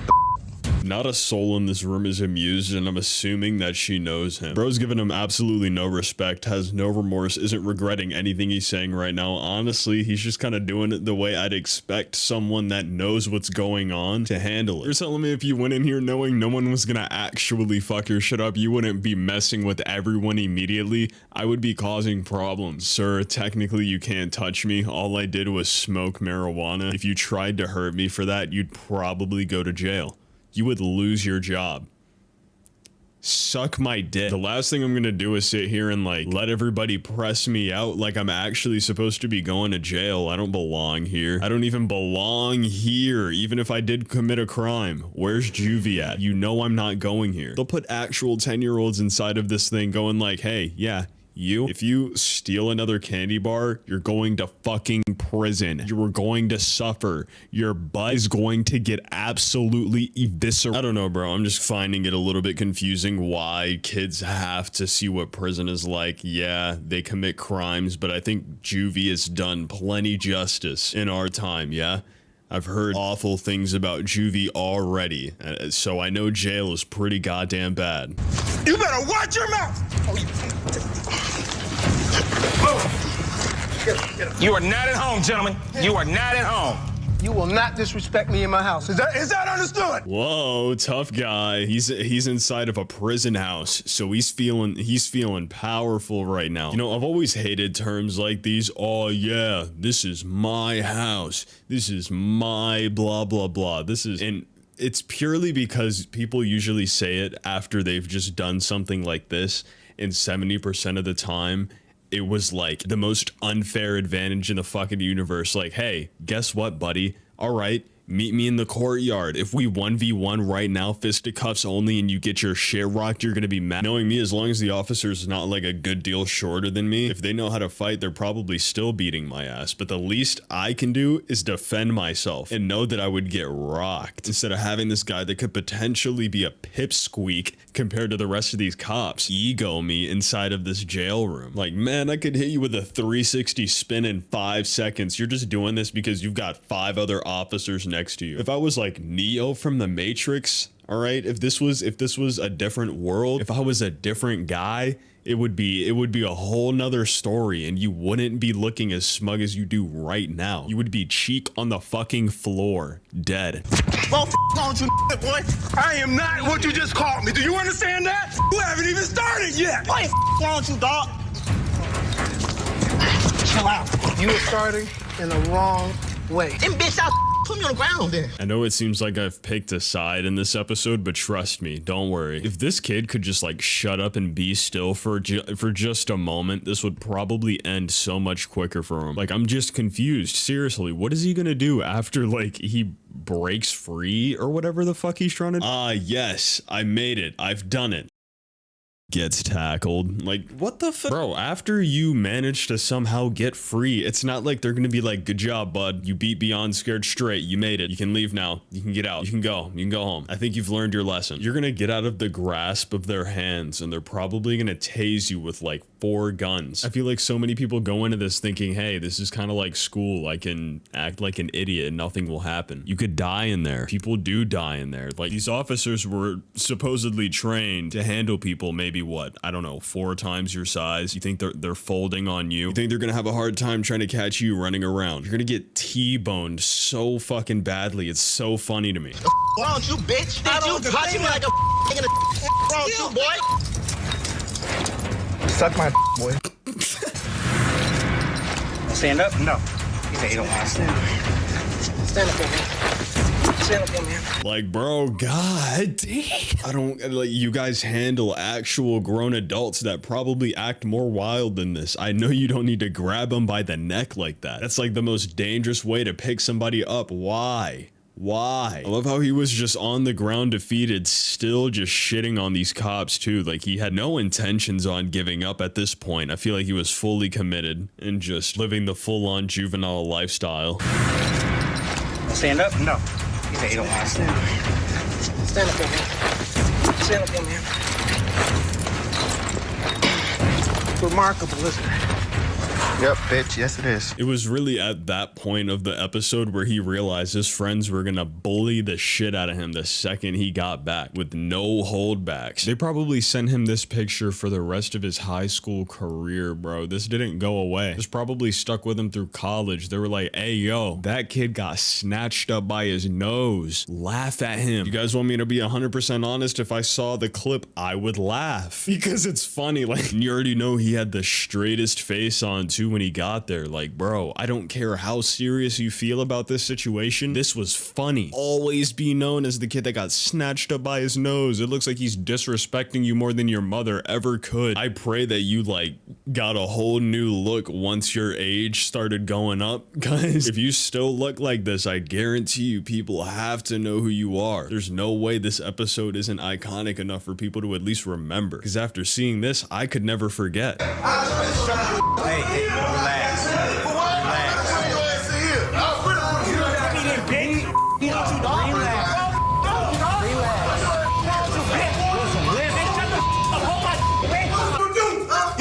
Speaker 1: Not a soul in this room is amused, and I'm assuming that she knows him. Bro's giving him absolutely no respect, has no remorse, isn't regretting anything he's saying right now. Honestly, he's just kind of doing it the way I'd expect someone that knows what's going on to handle it. You're telling me if you went in here knowing no one was gonna actually fuck your shit up, you wouldn't be messing with everyone immediately? I would be causing problems. Sir, technically you can't touch me. All I did was smoke marijuana. If you tried to hurt me for that, you'd probably go to jail. You would lose your job. Suck my dick. The last thing I'm gonna do is sit here and like let everybody press me out like I'm actually supposed to be going to jail. I don't belong here. I don't even belong here, even if I did commit a crime. Where's juvie at? You know I'm not going here. They'll put actual 10-year-olds inside of this thing going like, hey, yeah, if you steal another candy bar, you're going to fucking prison. You are going to suffer. Your butt is going to get absolutely eviscerated. I don't know, bro. I'm just finding it a little bit confusing why kids have to see what prison is like. Yeah, they commit crimes, but I think juvie has done plenty justice in our time, yeah? I've heard awful things about juvie already, so I know jail is pretty goddamn bad.
Speaker 9: You better watch your mouth.
Speaker 11: You are not at home, gentlemen. You are not at home.
Speaker 19: You will not disrespect me in my house. Is that understood?
Speaker 1: Whoa, tough guy. He's inside of a prison house, so he's feeling powerful right now. You know, I've always hated terms like these. Oh yeah, this is my house. This is my blah blah blah. And it's purely because people usually say it after they've just done something like this, and 70% of the time it was like the most unfair advantage in the fucking universe. Like, hey, guess what, buddy? All right, Meet me in the courtyard. If we 1v1 right now, fisticuffs only, and you get your shit rocked, you're gonna be mad. Knowing me, as long as the officer's not like a good deal shorter than me, if they know how to fight, they're probably still beating my ass. But the least I can do is defend myself and know that I would get rocked instead of having this guy that could potentially be a pipsqueak compared to the rest of these cops ego me inside of this jail room. Like, man, I could hit you with a 360 spin in 5 seconds. You're just doing this because you've got 5 other officers next to you. If I was like Neo from the Matrix, all right, if this was a different world, if I was a different guy, it would be a whole nother story, and you wouldn't be looking as smug as you do right now. You would be cheek on the fucking floor, dead.
Speaker 19: Well, on you, boy. I am not what you just called me. Do you understand that? You haven't even started yet. Why on you, dog? Chill out. You are starting in the wrong way. Them bitch out. Put me on the ground then.
Speaker 1: I know it seems like I've picked a side in this episode, but trust me, don't worry. If this kid could just like shut up and be still for just a moment, this would probably end so much quicker for him. Like, I'm just confused. Seriously, what is he gonna do after like he breaks free or whatever the fuck he's trying to do? Yes, I made it. I've done it. Gets tackled. Like, what the fuck? Bro, after you manage to somehow get free, it's not like they're gonna be like, good job, bud. You beat Beyond Scared straight. You made it. You can leave now. You can get out. You can go. You can go home. I think you've learned your lesson. You're gonna get out of the grasp of their hands, and they're probably gonna tase you with like 4 guns. I feel like so many people go into this thinking, hey, this is kind of like school. I can act like an idiot and nothing will happen. You could die in there. People do die in there. Like, these officers were supposedly trained to handle people maybe what, I don't know, 4 times your size. You think they're folding on you? You think they're gonna have a hard time trying to catch you running around? You're gonna get T-boned so fucking badly. It's so funny to me.
Speaker 19: Why don't you, bitch? I don't touch me like a nigga. Why don't you, boy? Suck my boy. Stand up? No. You don't want to stand up. Stand up, man. Stand up, man.
Speaker 1: Like, bro, god damn. I don't, like, you guys handle actual grown adults that probably act more wild than this. I know you don't need to grab them by the neck like that. That's like the most dangerous way to pick somebody up. Why? Why? I love how he was just on the ground defeated, still just shitting on these cops too. Like, he had no intentions on giving up at this point. I feel like he was fully committed and just living the full-on juvenile lifestyle.
Speaker 19: Stand up? No. You don't want to stand up. Stand up, man. Stand up, man. Remarkable, isn't it? Yep, bitch. Yes, it is.
Speaker 1: It was really at that point of the episode where he realized his friends were gonna bully the shit out of him the second he got back with no holdbacks. They probably sent him this picture for the rest of his high school career, bro. This didn't go away. This probably stuck with him through college. They were like, hey, yo, that kid got snatched up by his nose. Laugh at him. You guys want me to be 100% honest? If I saw the clip, I would laugh because it's funny. Like, you already know he had the straightest face on too when he got there. Like, bro, I don't care how serious you feel about this situation. This was funny. Always be known as the kid that got snatched up by his nose. It looks like he's disrespecting you more than your mother ever could. I pray that you like got a whole new look once your age started going up, guys. If you still look like this, I guarantee you people have to know who you are. There's no way this episode isn't iconic enough for people to at least remember, because after seeing this, I could never forget.
Speaker 19: Hey, relax.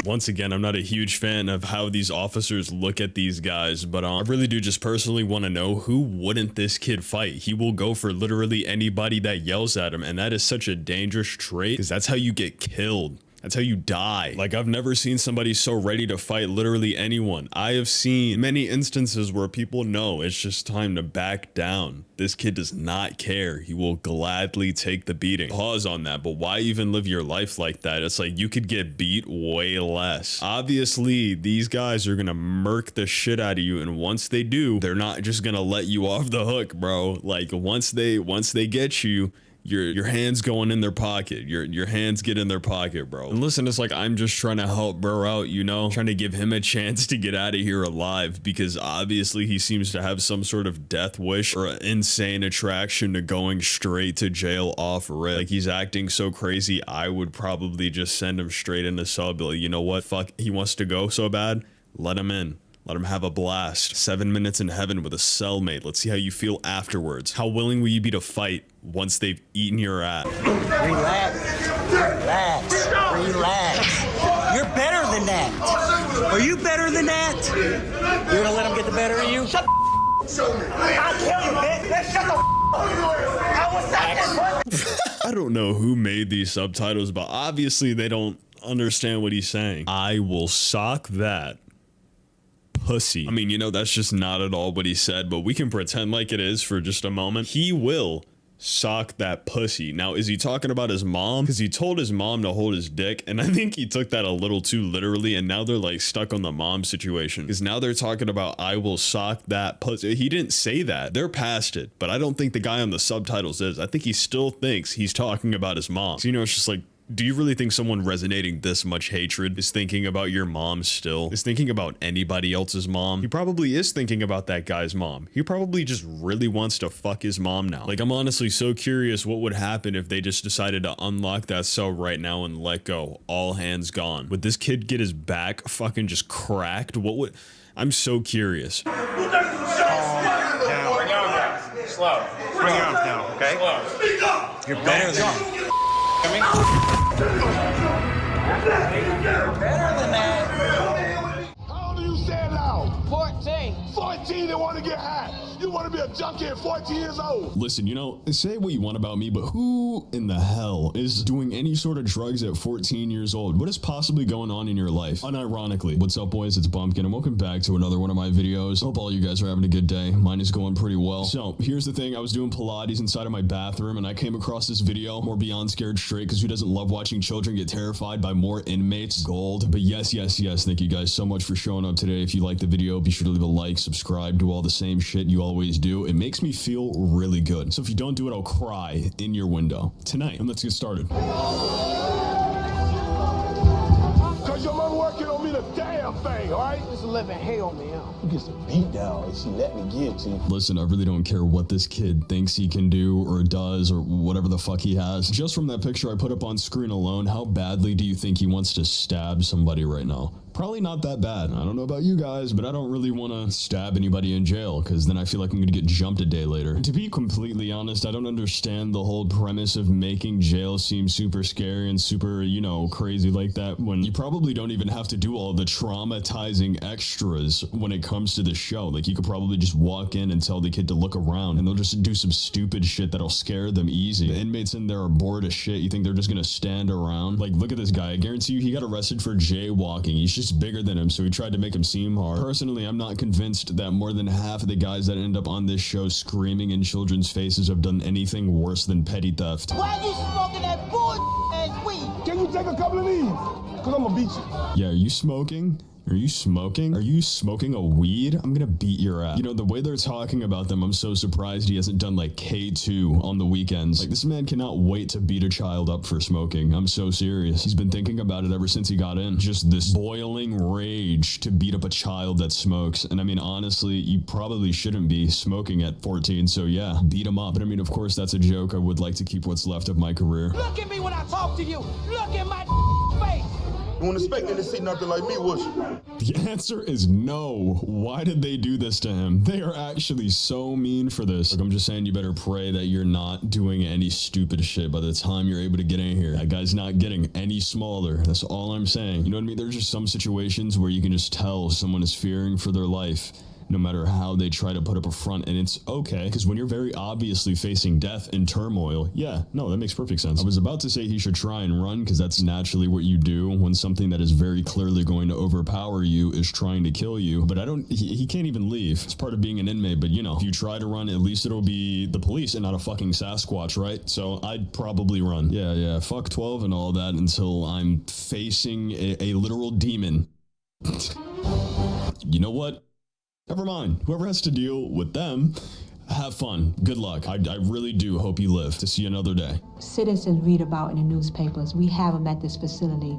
Speaker 1: Once again, I'm not a huge fan of how these officers look at these guys, but I really do just personally want to know, who wouldn't this kid fight? He will go for literally anybody that yells at him, and that is such a dangerous trait because that's how you get killed. That's how you die. Like, I've never seen somebody so ready to fight literally anyone. I have seen many instances where people know it's just time to back down. This kid does not care. He will gladly take the beating. Pause on that, but why even live your life like that? It's like you could get beat way less. Obviously, these guys are gonna murk the shit out of you, and once they do, they're not just gonna let you off the hook, bro. Like, once they get you, your hands going in their pocket. Your hands get in their pocket, bro. And listen, it's like I'm just trying to help bro out, you know, trying to give him a chance to get out of here alive, because obviously he seems to have some sort of death wish or an insane attraction to going straight to jail off rip. Like, he's acting so crazy, I would probably just send him straight into cell. Be like, you know what, fuck, he wants to go so bad, let him in. Let him have a blast. 7 minutes in heaven with a cellmate. Let's see how you feel afterwards. How willing will you be to fight once they've eaten your ass?
Speaker 10: Relax. Relax. Relax. You're better than that. Are you better than that? You're gonna let him get the better of you? Shut the I'll kill you, bitch. Let's shut the I was
Speaker 1: I don't know who made these subtitles, but obviously they don't understand what he's saying. I will sock that pussy. I mean, you know, that's just not at all what he said, but we can pretend like it is for just a moment. He will sock that pussy. Now, is he talking about his mom? Because he told his mom to hold his dick, and I think he took that a little too literally, and now they're like stuck on the mom situation. Because now they're talking about, I will sock that pussy. He didn't say that. They're past it, but I don't think the guy on the subtitles is. I think he still thinks he's talking about his mom. So, you know, it's just like, do you really think someone resonating this much hatred is thinking about your mom still? Is thinking about anybody else's mom? He probably is thinking about that guy's mom. He probably just really wants to fuck his mom now. Like, I'm honestly so curious what would happen if they just decided to unlock that cell right now and let go. All hands gone. Would this kid get his back fucking just cracked? What would... I'm so curious.
Speaker 11: Down. Slow. Bring your arms down, okay? Slow. You're better than
Speaker 10: Better than that.
Speaker 15: How old are you saying now?
Speaker 14: 14.
Speaker 15: 14 that want to get high. You want to be a junkie at 14 years old.
Speaker 1: Listen, you know, say what you want about me, but who in the hell is doing any sort of drugs at 14 years old? What is possibly going on in your life? Unironically, what's up, boys? It's Bumpkin, and welcome back to another one of my videos. Hope all you guys are having a good day. Mine is going pretty well. So, here's the thing. I was doing Pilates inside of my bathroom, and I came across this video, more Beyond Scared Straight, because who doesn't love watching children get terrified by more inmates? Gold. But yes, thank you guys so much for showing up today. If you like the video, be sure to leave a like, subscribe, do all the same shit you always do. It makes me feel really good. So if you don't do it, I'll cry in your window tonight. And let's get started.
Speaker 15: Cause your mother working on me the damn thing, all right?
Speaker 14: This is living hell, man.
Speaker 15: You get some beat down and she let me get to you.
Speaker 1: Listen, I really don't care what this kid thinks he can do or does or whatever the fuck he has. Just from that picture I put up on screen alone, how badly do you think he wants to stab somebody right now? Probably not that bad. I don't know about you guys, but I don't really want to stab anybody in jail, because then I feel like I'm going to get jumped a day later. And to be completely honest, I don't understand the whole premise of making jail seem super scary and super, you know, crazy like that, when you probably don't even have to do all the traumatizing extras when it comes to the show. Like, you could probably just walk in and tell the kid to look around, and they'll just do some stupid shit that'll scare them easy. The inmates in there are bored as shit. You think they're just going to stand around? Like, look at this guy. I guarantee you he got arrested for jaywalking. He's just bigger than him, so he tried to make him seem hard. Personally, I'm not convinced that more than half of the guys that end up on this show screaming in children's faces have done anything worse than petty theft.
Speaker 10: Why are you smoking that bullshit weed?
Speaker 15: Can you take a couple of these? Cause I'm gonna beat you.
Speaker 1: Yeah, are you smoking? Are you smoking? Are you smoking a weed? I'm gonna beat your ass. You know, the way they're talking about them, I'm so surprised he hasn't done like K2 on the weekends. Like, this man cannot wait to beat a child up for smoking. I'm so serious. He's been thinking about it ever since he got in. Just this boiling rage to beat up a child that smokes. And I mean, honestly, you probably shouldn't be smoking at 14. So yeah, beat him up. But I mean, of course, that's a joke. I would like to keep what's left of my career.
Speaker 14: Look at me when I talk to you. Look at my face.
Speaker 15: You weren't expecting to see nothing like me, was you?
Speaker 1: The answer is no. Why did they do this to him? They are actually so mean for this. Like, I'm just saying, you better pray that you're not doing any stupid shit by the time you're able to get in here. That guy's not getting any smaller. That's all I'm saying. You know what I mean? There's just some situations where you can just tell someone is fearing for their life, no matter how they try to put up a front, and it's okay, because when you're very obviously facing death and turmoil, yeah, no, that makes perfect sense. I was about to say he should try and run, because that's naturally what you do when something that is very clearly going to overpower you is trying to kill you, but he can't even leave. It's part of being an inmate, but you know, if you try to run, at least it'll be the police and not a fucking Sasquatch, right? So I'd probably run. Yeah, fuck 12 and all that until I'm facing a literal demon. You know what? Never mind. Whoever has to deal with them Have fun. Good luck. I really do hope you live to see another day.
Speaker 20: Citizens read about in the newspapers. We have them at this facility.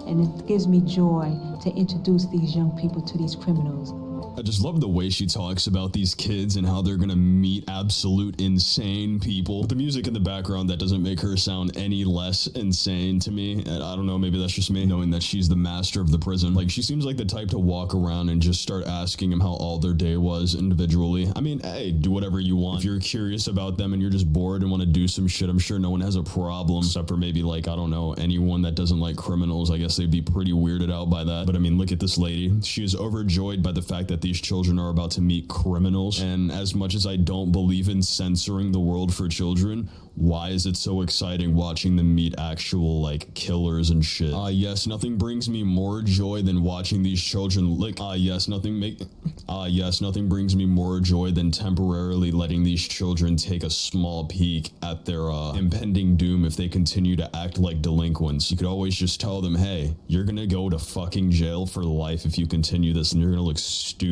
Speaker 20: And it gives me joy to introduce these young people to these criminals.
Speaker 1: I just love the way she talks about these kids and how they're gonna meet absolute insane people. With the music in the background, that doesn't make her sound any less insane to me. And I don't know, maybe that's just me, knowing that she's the master of the prison. Like, she seems like the type to walk around and just start asking them how all their day was individually. I mean, hey, do whatever you want. If you're curious about them and you're just bored and want to do some shit, I'm sure no one has a problem, except for maybe, like, I don't know, anyone that doesn't like criminals. I guess they'd be pretty weirded out by that. But I mean, look at this lady. She is overjoyed by the fact that these children are about to meet criminals. And as much as I don't believe in censoring the world for children, why is it so exciting watching them meet actual, like, killers and shit? Yes, nothing brings me more joy than watching these children lick. Yes, nothing brings me more joy than temporarily letting these children take a small peek at their impending doom if they continue to act like delinquents. You could always just tell them, hey, you're gonna go to fucking jail for life if you continue this, and you're gonna look stupid.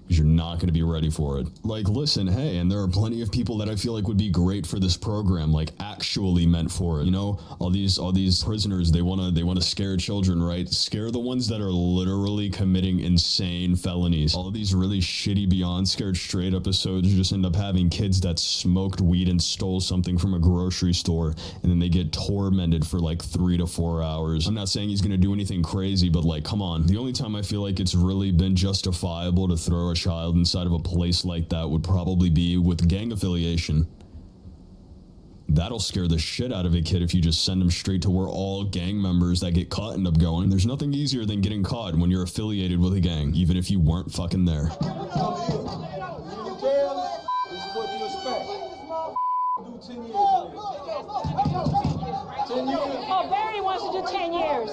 Speaker 1: Because you're not going to be ready for it. Like, listen, hey, and there are plenty of people that I feel like would be great for this program, like actually meant for it. You know, all these prisoners, they want to scare children, right? Scare the ones that are literally committing insane felonies. All of these really shitty Beyond Scared Straight episodes just end up having kids that smoked weed and stole something from a grocery store, and then they get tormented for like 3 to 4 hours. I'm not saying he's going to do anything crazy, but like, come on. The only time I feel like it's really been justifiable to throw a child inside of a place like that would probably be with gang affiliation. That'll scare the shit out of a kid if you just send them straight to where all gang members that get caught end up going. There's nothing easier than getting caught when you're affiliated with a gang, even if you weren't fucking there.
Speaker 5: Oh, Barry wants to do 10 years.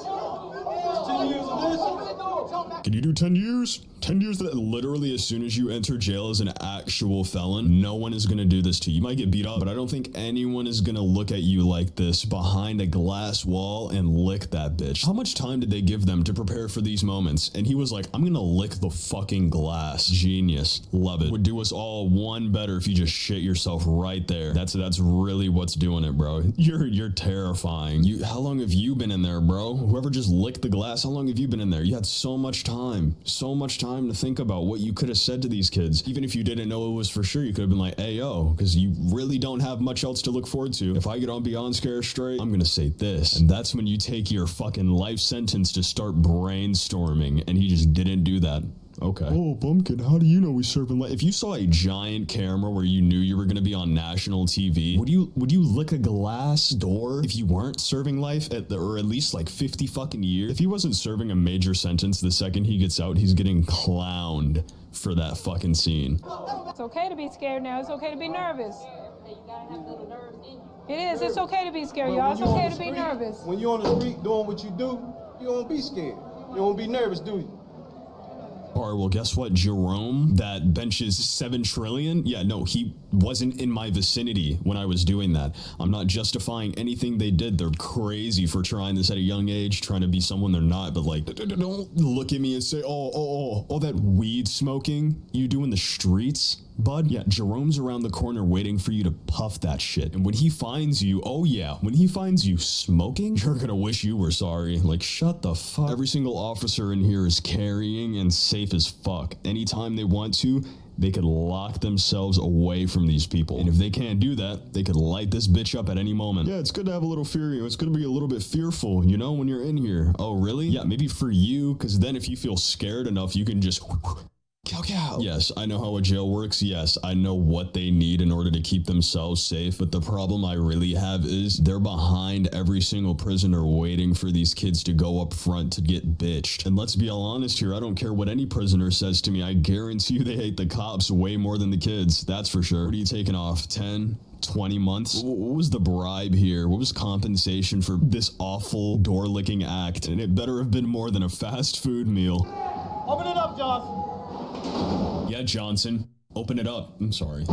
Speaker 9: 10 years of this?
Speaker 1: Can you do 10 years? 10 years that literally as soon as you enter jail as an actual felon, no one is going to do this to you. You might get beat up, but I don't think anyone is going to look at you like this behind a glass wall and lick that bitch. How much time did they give them to prepare for these moments? And he was like, I'm going to lick the fucking glass. Genius. Love it. Would do us all one better if you just shit yourself right there. That's really what's doing it, bro. You're terrifying. How long have you been in there, bro? Whoever just licked the glass, how long have you been in there? You had so much time to think about what you could have said to these kids. Even if you didn't know it was for sure, you could have been like, hey, yo, because you really don't have much else to look forward to. If I get on Beyond Scared Straight, I'm going to say this. And that's when you take your fucking life sentence to start brainstorming. And he just didn't do that. Okay. Oh, Bumpkin, how do you know we serve in life? If you saw a giant camera where you knew you were going to be on national TV, would you lick a glass door if you weren't serving life or at least like 50 fucking years? If he wasn't serving a major sentence, the second he gets out, he's getting clowned for that fucking scene.
Speaker 5: It's okay to be scared now. It's okay to be nervous. It is. It's okay to be scared, y'all. It's okay to be nervous.
Speaker 11: When you're on the street doing what you do, you don't be scared. You don't be nervous, do you?
Speaker 1: Or, well, guess what? Jerome, that benches 7 trillion? Yeah, no, he wasn't in my vicinity when I was doing that. I'm not justifying anything they did. They're crazy for trying this at a young age, trying to be someone they're not. But, like, don't look at me and say, oh, that weed smoking you do in the streets, bud. Yeah, Jerome's around the corner waiting for you to puff that shit. And when he finds you, when he finds you smoking, you're gonna wish you were sorry. Like, shut the fuck. Every single officer in here is carrying and safe as fuck. Anytime they want to, they could lock themselves away from these people. And if they can't do that, they could light this bitch up at any moment. Yeah, it's good to have a little fear. It's good to be a little bit fearful, you know, when you're in here. Oh, really? Yeah, maybe for you, because then if you feel scared enough, you can just... Yes, I know how a jail works. Yes, I know what they need in order to keep themselves safe. But the problem I really have is they're behind every single prisoner waiting for these kids to go up front to get bitched. And let's be all honest here. I don't care what any prisoner says to me. I guarantee you they hate the cops way more than the kids. That's for sure. What are you taking off? 10? 20 months? What was the bribe here? What was compensation for this awful door-licking act? And it better have been more than a fast food meal.
Speaker 11: Open it up, Johnson.
Speaker 1: Yeah, Johnson. Open it up. I'm sorry.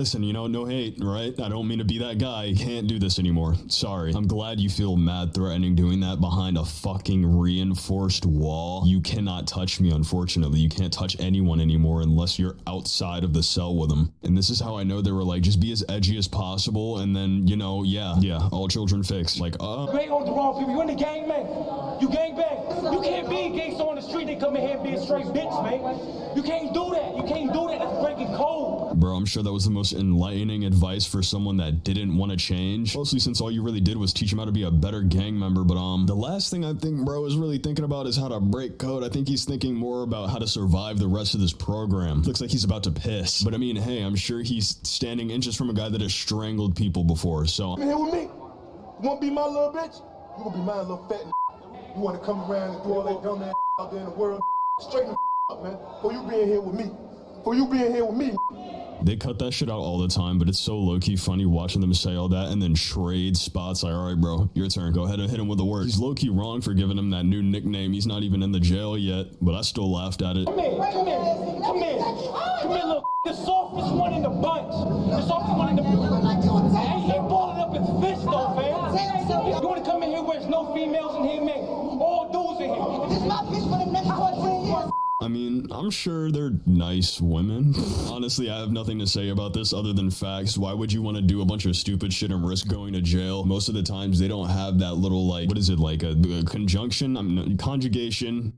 Speaker 1: listen, you know, no hate, right? I don't mean to be that guy. Can't do this anymore. Sorry. I'm glad you feel mad threatening doing that behind a fucking reinforced wall. You cannot touch me, unfortunately. You can't touch anyone anymore unless you're outside of the cell with them. And this is how I know they were like, just be as edgy as possible, and then, you know, yeah, all children fix. Like,
Speaker 14: You ain't on the wrong people. You in the gang, man. You gang bang. You can't be a gangster on the street. They come in here and be a straight bitch, man. You can't do that. You can't do that. That's breaking code.
Speaker 1: Bro, I'm sure that was the most enlightening advice for someone that didn't want to change. Mostly since all you really did was teach him how to be a better gang member. But the last thing I think bro is really thinking about is how to break code. I think he's thinking more about how to survive the rest of this program. Looks like he's about to piss. But I mean, hey, I'm sure he's standing inches from a guy that has strangled people before, so.
Speaker 15: Come here with me. You wanna be my little bitch? You gonna be my little fat You wanna come around and do all that dumb ass out there in the world? Straighten the up, man. For you being here with me. For you being here with me.
Speaker 1: They cut that shit out all the time, but it's so low-key funny watching them say all that and then trade spots. Like, all right, bro, your turn. Go ahead and hit him with the word. He's low-key wrong for giving him that new nickname. He's not even in the jail yet, but I still laughed at it.
Speaker 14: Come here, look. The softest one in the bunch. The softest one in the bunch. He ain't balling up his fist, though, fam. You want to come in here where there's no females in here, man? All dudes in here. This is my bitch for the next 3 years.
Speaker 1: I mean, I'm sure they're nice women. Honestly, I have nothing to say about this other than facts. Why would you want to do a bunch of stupid shit and risk going to jail? Most of the times, they don't have that little, like, what is it, like a conjunction? Conjugation.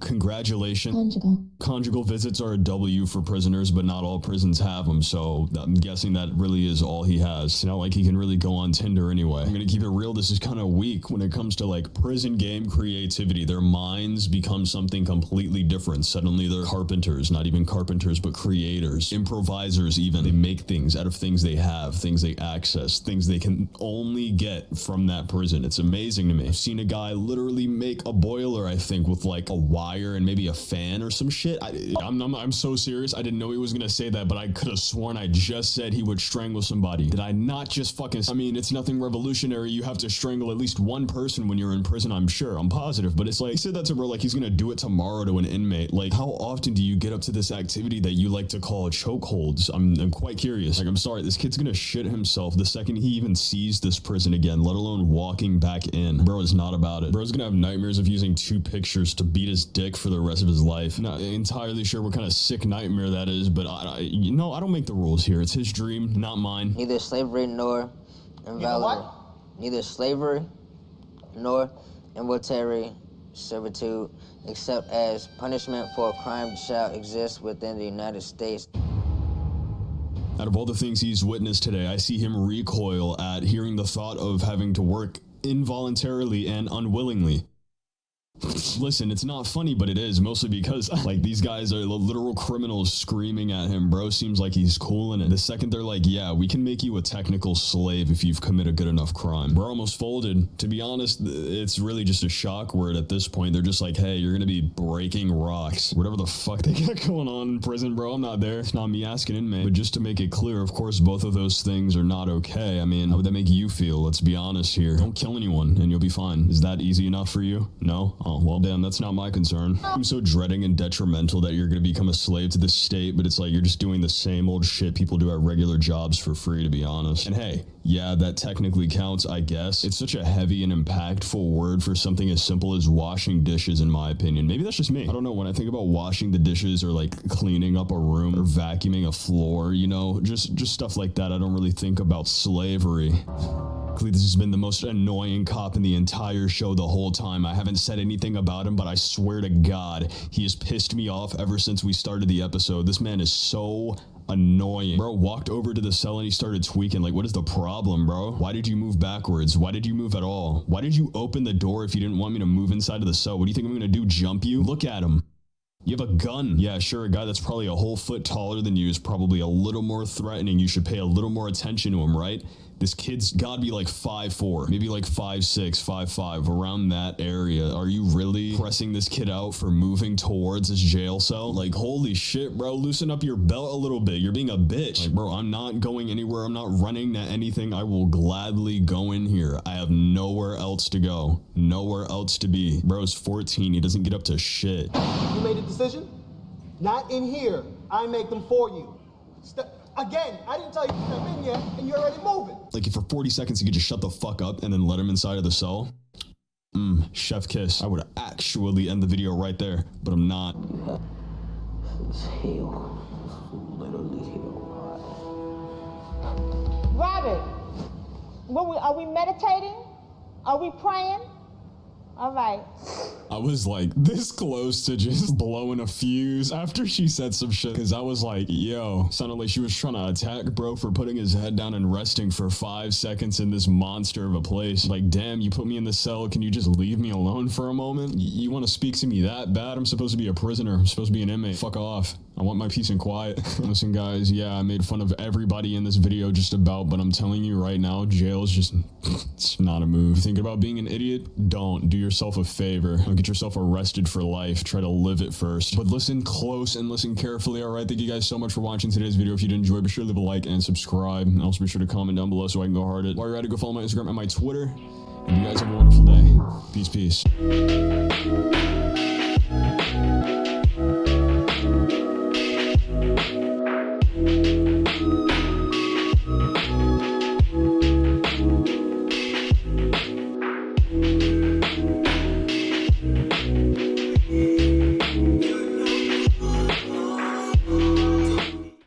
Speaker 1: Congratulations. Conjugal visits are a W for prisoners, but not all prisons have them, so I'm guessing that really is all he has. It's not like he can really go on Tinder anyway. I'm gonna keep it real, this is kind of weak when it comes to like prison game creativity. Their minds become something completely different. Suddenly they're carpenters, not even carpenters, but creators, improvisers even. They make things out of things they have, things they access, things they can only get from that prison. It's amazing to me. I've seen a guy literally make a boiler, I think, with like a wire and maybe a fan or some shit. I'm so serious. I didn't know he was gonna say that, but I could have sworn I just said he would strangle somebody. Did I not just fucking... I mean, it's nothing revolutionary. You have to strangle at least one person when you're in prison, I'm sure. I'm positive. But it's like, he said that to bro like he's gonna do it tomorrow to an inmate. Like, how often do you get up to this activity that you like to call chokeholds? I'm quite curious. Like, I'm sorry, this kid's gonna shit himself the second he even sees this prison again, let alone walking back in. Bro is not about it. Bro's gonna have nightmares of using 2 pictures to beat his dick for the rest of his life. Not entirely sure what kind of sick nightmare that is, but I don't make the rules here. It's his dream, not mine.
Speaker 21: Neither slavery nor invalid. Neither slavery nor involuntary servitude, except as punishment for a crime, shall exist within the United States.
Speaker 1: Out of all the things he's witnessed today, I see him recoil at hearing the thought of having to work involuntarily and unwillingly. Listen, it's not funny, but it is, mostly because, like, these guys are literal criminals screaming at him. Bro seems like he's cool in it. The second they're like, yeah, we can make you a technical slave if you've committed a good enough crime. Bro almost folded. To be honest, it's really just a shock word at this point. They're just like, hey, you're gonna be breaking rocks. Whatever the fuck they got going on in prison, bro, I'm not there. It's not me asking inmate. But just to make it clear, of course, both of those things are not okay. I mean, how would that make you feel? Let's be honest here. Don't kill anyone and you'll be fine. Is that easy enough for you? No? Oh, well, damn, that's not my concern. I'm so dreading and detrimental that you're going to become a slave to the state, but it's like you're just doing the same old shit people do at regular jobs for free, to be honest. And hey, yeah, that technically counts, I guess. It's such a heavy and impactful word for something as simple as washing dishes, in my opinion. Maybe that's just me. I don't know, when I think about washing the dishes or like cleaning up a room or vacuuming a floor, you know, just stuff like that, I don't really think about slavery. This has been the most annoying cop in the entire show the whole time. I haven't said anything about him, but I swear to God, he has pissed me off ever since we started the episode. This man is so annoying. Bro walked over to the cell and he started tweaking. Like, what is the problem, bro? Why did you move backwards? Why did you move at all? Why did you open the door if you didn't want me to move inside of the cell? What do you think I'm gonna do, jump you? Look at him. You have a gun. Yeah, sure, a guy that's probably a whole foot taller than you is probably a little more threatening. You should pay a little more attention to him, right? This kid's gotta be like 5'4", maybe like 5'6", 5'5", around that area. Are you really pressing this kid out for moving towards his jail cell? Like, holy shit, bro, loosen up your belt a little bit. You're being a bitch. Like, bro, I'm not going anywhere. I'm not running to anything. I will gladly go in here. I have nowhere else to go. Nowhere else to be. Bro's 14. He doesn't get up to shit.
Speaker 22: You made a decision? Not in here. I make them for you.
Speaker 14: Again, I didn't tell you to step in yet, and you're already moving.
Speaker 1: Like if for 40 seconds you could just shut the fuck up and then let him inside of the cell. Chef kiss. I would actually end the video right there, but I'm not.
Speaker 21: This is hell. Literally hell.
Speaker 5: Robert, are we meditating? Are we praying? All right.
Speaker 1: I was like this close to just blowing a fuse after she said some shit, because I was like, yo, sounded like she was trying to attack bro for putting his head down and resting for 5 seconds in this monster of a place. Like, damn, you put me in the cell, can you just leave me alone for a moment? You want to speak to me that bad? I'm supposed to be a prisoner. I'm supposed to be an inmate. Fuck off. I want my peace and quiet. Listen guys, yeah, I made fun of everybody in this video just about, but I'm telling you right now, jail is just, it's not a move. Think about being an idiot? Don't. Do yourself a favor. Don't get yourself arrested for life. Try to live it first. But listen close and listen carefully, alright? Thank you guys so much for watching today's video. If you did enjoy, be sure to leave a like and subscribe. And also be sure to comment down below so I can go hard it. While you're at it, go follow my Instagram and my Twitter. And you guys have a wonderful day. Peace, peace.